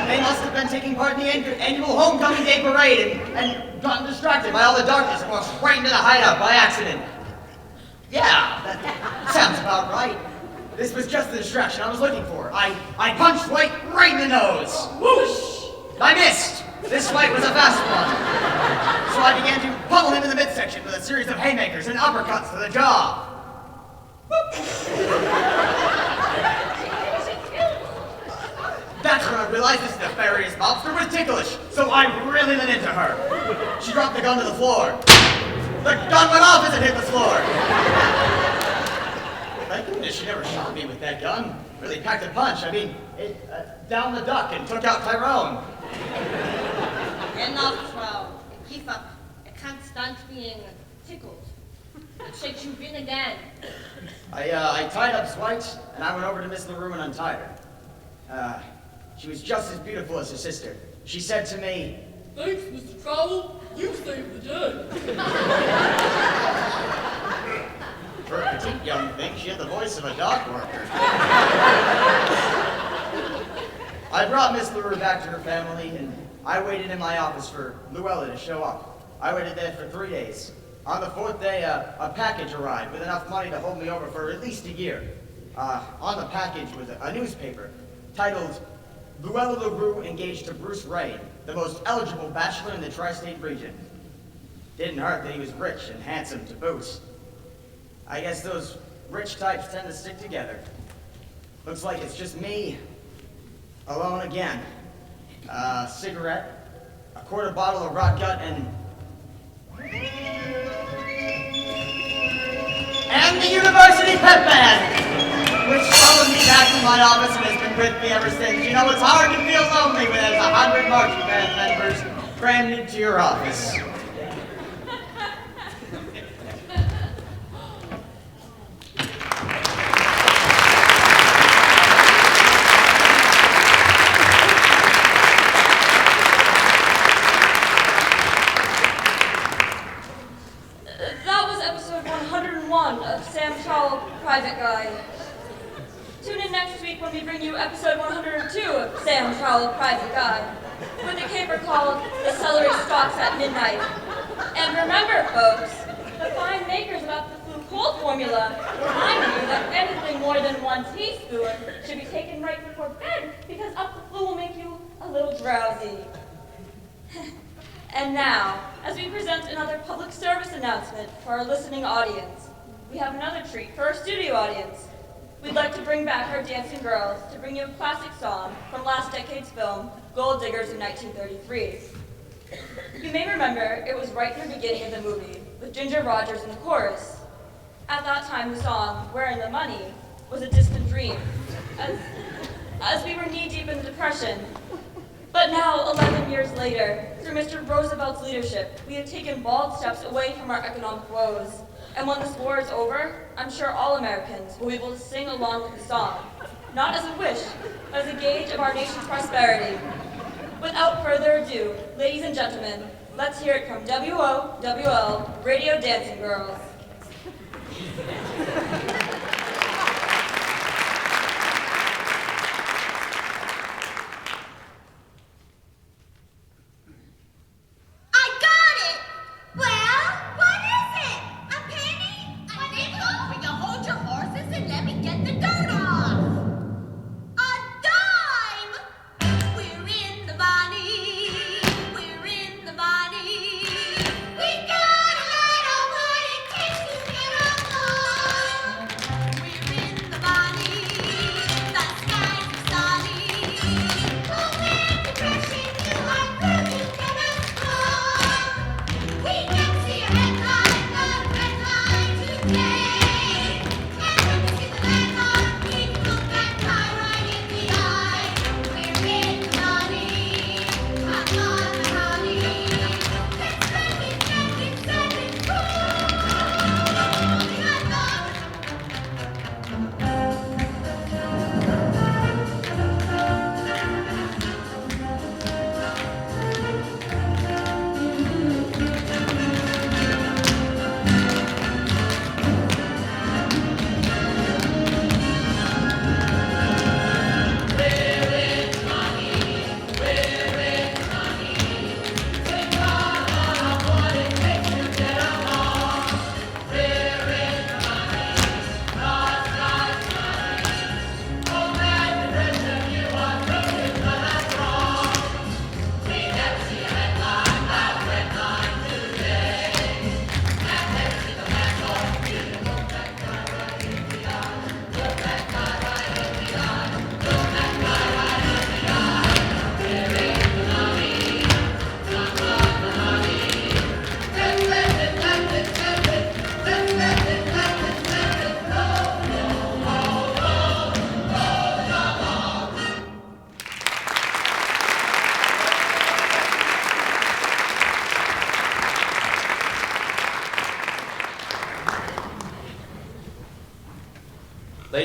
They must have been taking part in the annual homecoming day parade and gotten distracted by all the darkness and walked right into the hideout by accident. Yeah, that sounds about right. This was just the distraction I was looking for. I punched White right in the nose. Whoosh! I missed. This fight was a fast one. So I began to pummel him in the midsection with a series of haymakers and uppercuts to the jaw. That's when I realized this nefarious mobster was ticklish, so I really went into her. She dropped the gun to the floor. The gun went off as it hit the floor. Thank goodness she never shot me with that gun. Really packed a punch. I mean, it down the duck and took out Tyrone. Enough, Troll. Keep up. I can't stand being tickled. Should you win again? I tied up Dwight, and I went over to Miss LaRue and untied her. She was just as beautiful as her sister. She said to me, "Thanks, Mr. Trowell. You saved the day." For a petite young thing, she had the voice of a dock worker. I brought Miss LaRue back to her family, and I waited in my office for Luella to show up. I waited there for 3 days. On the 4th day, a package arrived with enough money to hold me over for at least a year. On the package was a newspaper titled, "Luella LaRue engaged to Bruce Ray, the most eligible bachelor in the tri-state region." Didn't hurt that he was rich and handsome to boot. I guess those rich types tend to stick together. Looks like it's just me, alone again. A cigarette, a quarter bottle of rot gut, and the university pep band, which followed me back to my office and has been with me ever since. You know, it's hard to feel lonely when there's 100 marching band members crammed into your office. That was episode 101 of Sam Trowell, Private Guy. Tune in next week when we bring you episode 102 of Sam Trowell, Private Guy, with a caper called The Celery Stalks at Midnight. And remember, folks, the fine makers about the Flu Cold formula remind you that anything more than 1 teaspoon should be taken right before bed because up the flu will make you a little drowsy. And now, as we present another public service announcement for our listening audience, we have another treat for our studio audience. We'd like to bring back our dancing girls to bring you a classic song from last decade's film, Gold Diggers in 1933. You may remember it was right in the beginning of the movie, with Ginger Rogers in the chorus. At that time, the song, Wherein the Money, was a distant dream, as we were knee-deep in the Depression. But now, 11 years later, through Mr. Roosevelt's leadership, we have taken bold steps away from our economic woes. And when this war is over, I'm sure all Americans will be able to sing along with the song, not as a wish, but as a gauge of our nation's prosperity. Without further ado, ladies and gentlemen, let's hear it from WOWL Radio Dancing Girls. Nickel, will you hold your horses and let me get the dirt off? A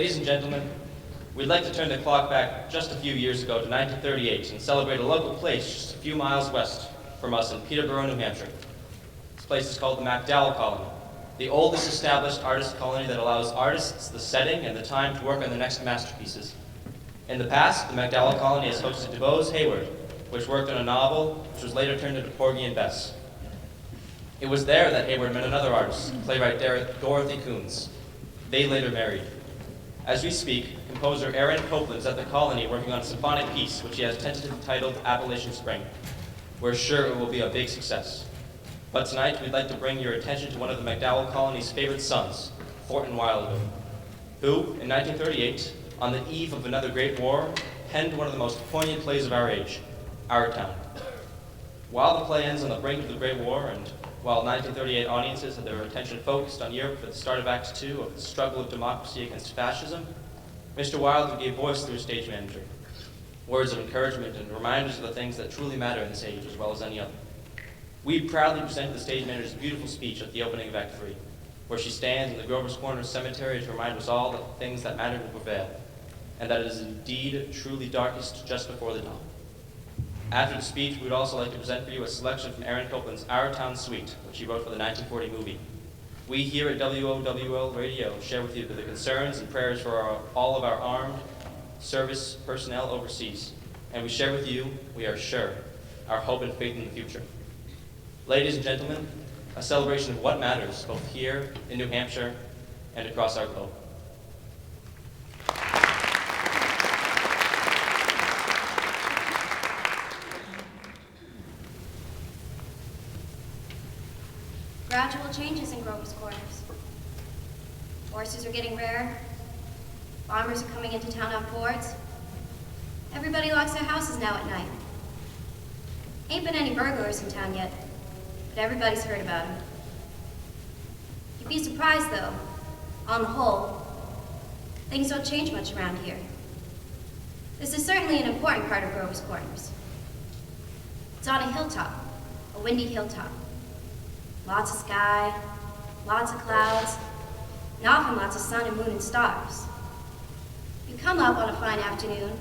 Ladies and gentlemen, we'd like to turn the clock back just a few years ago to 1938 and celebrate a local place just a few miles west from us in Peterborough, New Hampshire. This place is called the MacDowell Colony, the oldest established artist colony that allows artists the setting and the time to work on their next masterpieces. In the past, the MacDowell Colony has hosted DeVoe's Hayward, which worked on a novel which was later turned into Porgy and Bess. It was there that Hayward met another artist, playwright Dorothy Coons. They later married. As we speak, composer Aaron Copeland is at the colony working on a symphonic piece which he has tentatively titled Appalachian Spring. We're sure it will be a big success. But tonight, we'd like to bring your attention to one of the MacDowell colony's favorite sons, Thornton Wilder, who, in 1938, on the eve of another great war, penned one of the most poignant plays of our age, Our Town. While the play ends on the brink of the Great War, and while 1938 audiences had their attention focused on Europe at the start of Act II of the struggle of democracy against fascism, Mr. Wilder gave voice through his stage manager, words of encouragement and reminders of the things that truly matter in this age as well as any other. We proudly presented the stage manager's beautiful speech at the opening of Act III, where she stands in the Grover's Corner Cemetery to remind us all that the things that matter will prevail, and that it is indeed truly darkest just before the dawn. After the speech, we would also like to present for you a selection from Aaron Copeland's Our Town Suite, which he wrote for the 1940 movie. We here at WOWL Radio share with you the concerns and prayers for all of our armed service personnel overseas, and we share with you, we are sure, our hope and faith in the future. Ladies and gentlemen, a celebration of what matters, both here in New Hampshire and across our globe. Gradual changes in Grover's Corners. Horses are getting rarer. Farmers are coming into town on Fords. Everybody locks their houses now at night. Ain't been any burglars in town yet, but everybody's heard about them. You'd be surprised, though, on the whole, things don't change much around here. This is certainly an important part of Grover's Corners. It's on a hilltop, a windy hilltop. Lots of sky, lots of clouds, and often lots of sun and moon and stars. You come up on a fine afternoon,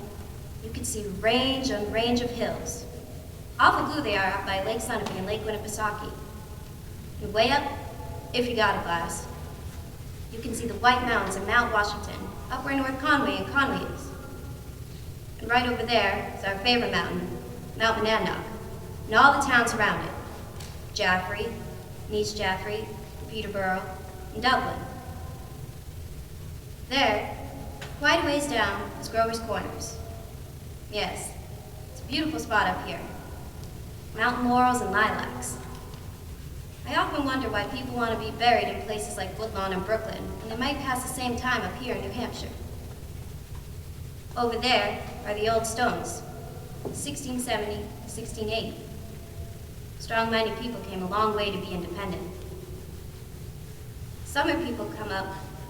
you can see range on range of hills. Awful blue they are up by Lake Sunapee and Lake Winnipesaukee. And way up, if you got a glass, you can see the White Mountains and Mount Washington, up where North Conway and Conway is. And right over there is our favorite mountain, Mount Monadnock, and all the towns around it. Jaffrey, East Jaffrey, Peterborough, and Dublin. There, quite a ways down, is Grover's Corners. Yes, it's a beautiful spot up here. Mountain laurels and lilacs. I often wonder why people want to be buried in places like Woodlawn and Brooklyn when they might pass the same time up here in New Hampshire. Over there are the old stones, 1670, 1680. Strong-minded people came a long way to be independent. Summer people come up,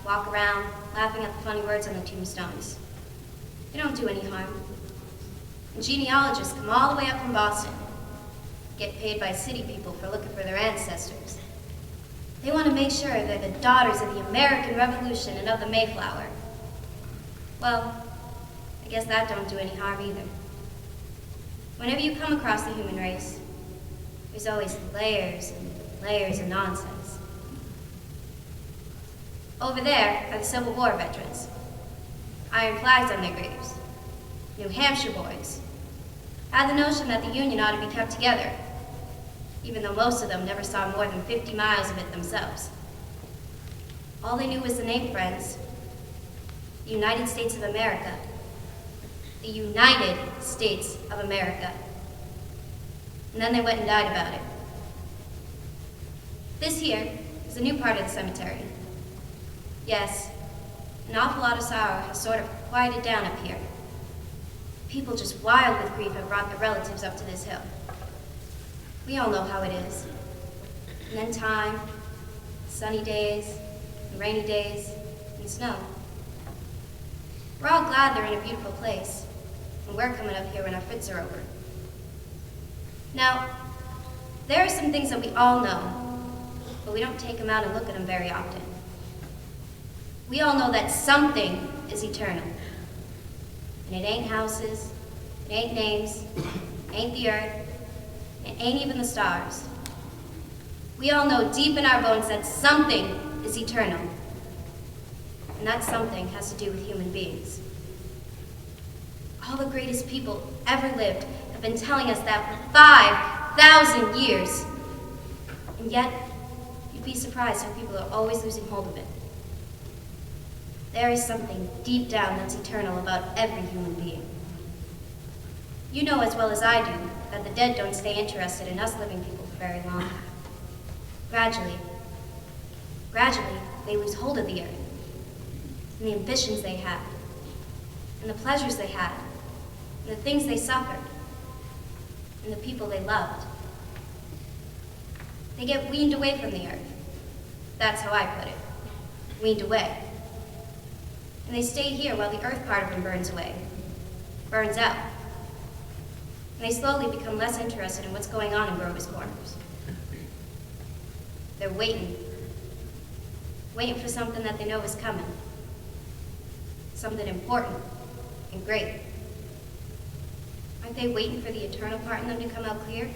walk around, laughing at the funny words on the tombstones. They don't do any harm. And genealogists come all the way up from Boston, get paid by city people for looking for their ancestors. They want to make sure they're the daughters of the American Revolution and of the Mayflower. Well, I guess that don't do any harm either. Whenever you come across the human race, there's always layers and layers of nonsense. Over there are the Civil War veterans. Iron flags on their graves. New Hampshire boys. Had the notion that the Union ought to be kept together, even though most of them never saw more than 50 miles of it themselves. All they knew was the name, friends. The United States of America. The United States of America. And then they went and died about it. This here is a new part of the cemetery. Yes, an awful lot of sorrow has sort of quieted down up here. People just wild with grief have brought their relatives up to this hill. We all know how it is. And then time, sunny days, and rainy days, and snow. We're all glad they're in a beautiful place, and we're coming up here when our fits are over. Now, there are some things that we all know, but we don't take them out and look at them very often. We all know that something is eternal. And it ain't houses, it ain't names, it ain't the earth, it ain't even the stars. We all know deep in our bones that something is eternal. And that something has to do with human beings. All the greatest people ever lived have been telling us that for 5,000 years. And yet, you'd be surprised how people are always losing hold of it. There is something deep down that's eternal about every human being. You know as well as I do that the dead don't stay interested in us living people for very long. Gradually, they lose hold of the earth, and the ambitions they had, and the pleasures they had, and the things they suffered, and the people they loved. They get weaned away from the earth. That's how I put it. Weaned away. And they stay here while the earth part of them burns away, burns out. And they slowly become less interested in what's going on in Grover's Corners. They're waiting for something that they know is coming. Something important and great. Aren't they waiting for the eternal part in them to come out clear?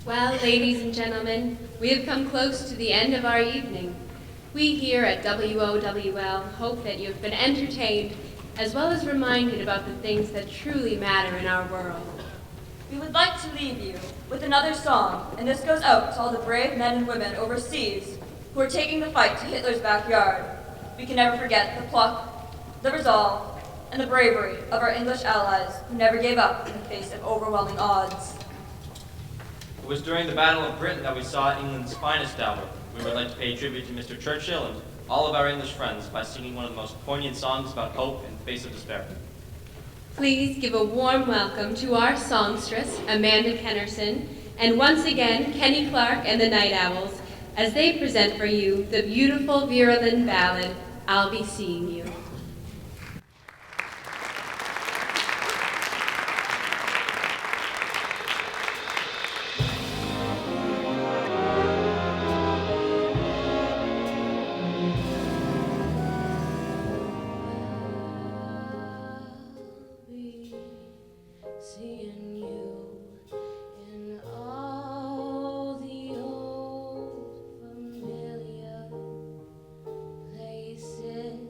Well, ladies and gentlemen, we have come close to the end of our evening. We here at WOWL hope that you have been entertained as well as reminded about the things that truly matter in our world. we would like to leave you with another song, and this goes out to all the brave men and women overseas who are taking the fight to Hitler's backyard. We can never forget the pluck, the resolve, and the bravery of our English allies who never gave up in the face of overwhelming odds. It was during the Battle of Britain that we saw England's finest hour. We would like to pay tribute to Mr. Churchill and all of our English friends by singing one of the most poignant songs about hope in the face of despair. Please give a warm welcome to our songstress, Amanda Kennerson, and once again, Kenny Clark and the Night Owls, as they present for you the beautiful Vera Lynn ballad, I'll Be Seeing You. Seeing you in all the old familiar places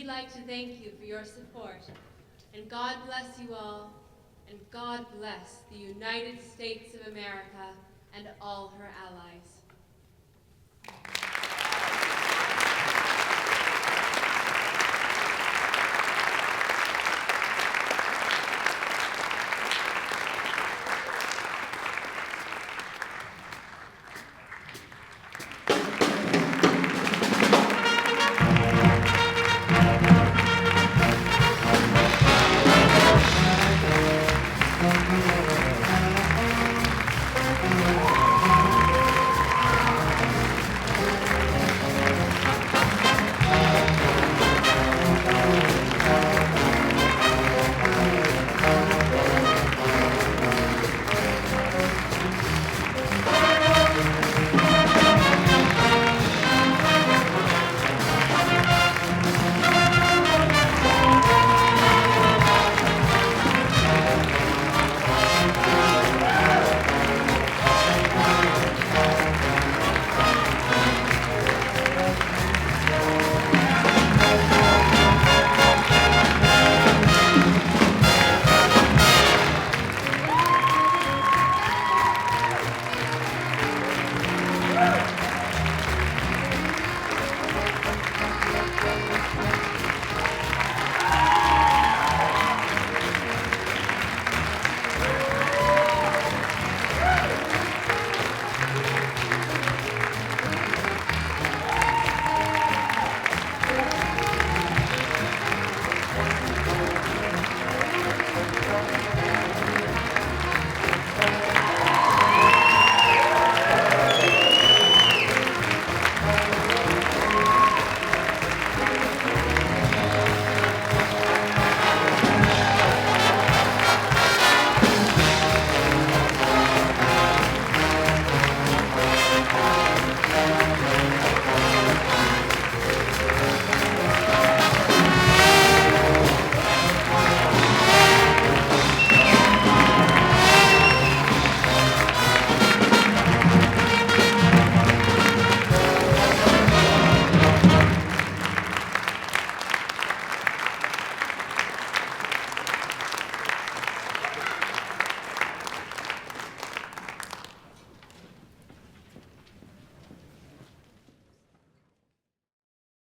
like to thank you for your support. And God bless you all, and God bless the United States of America and all her allies.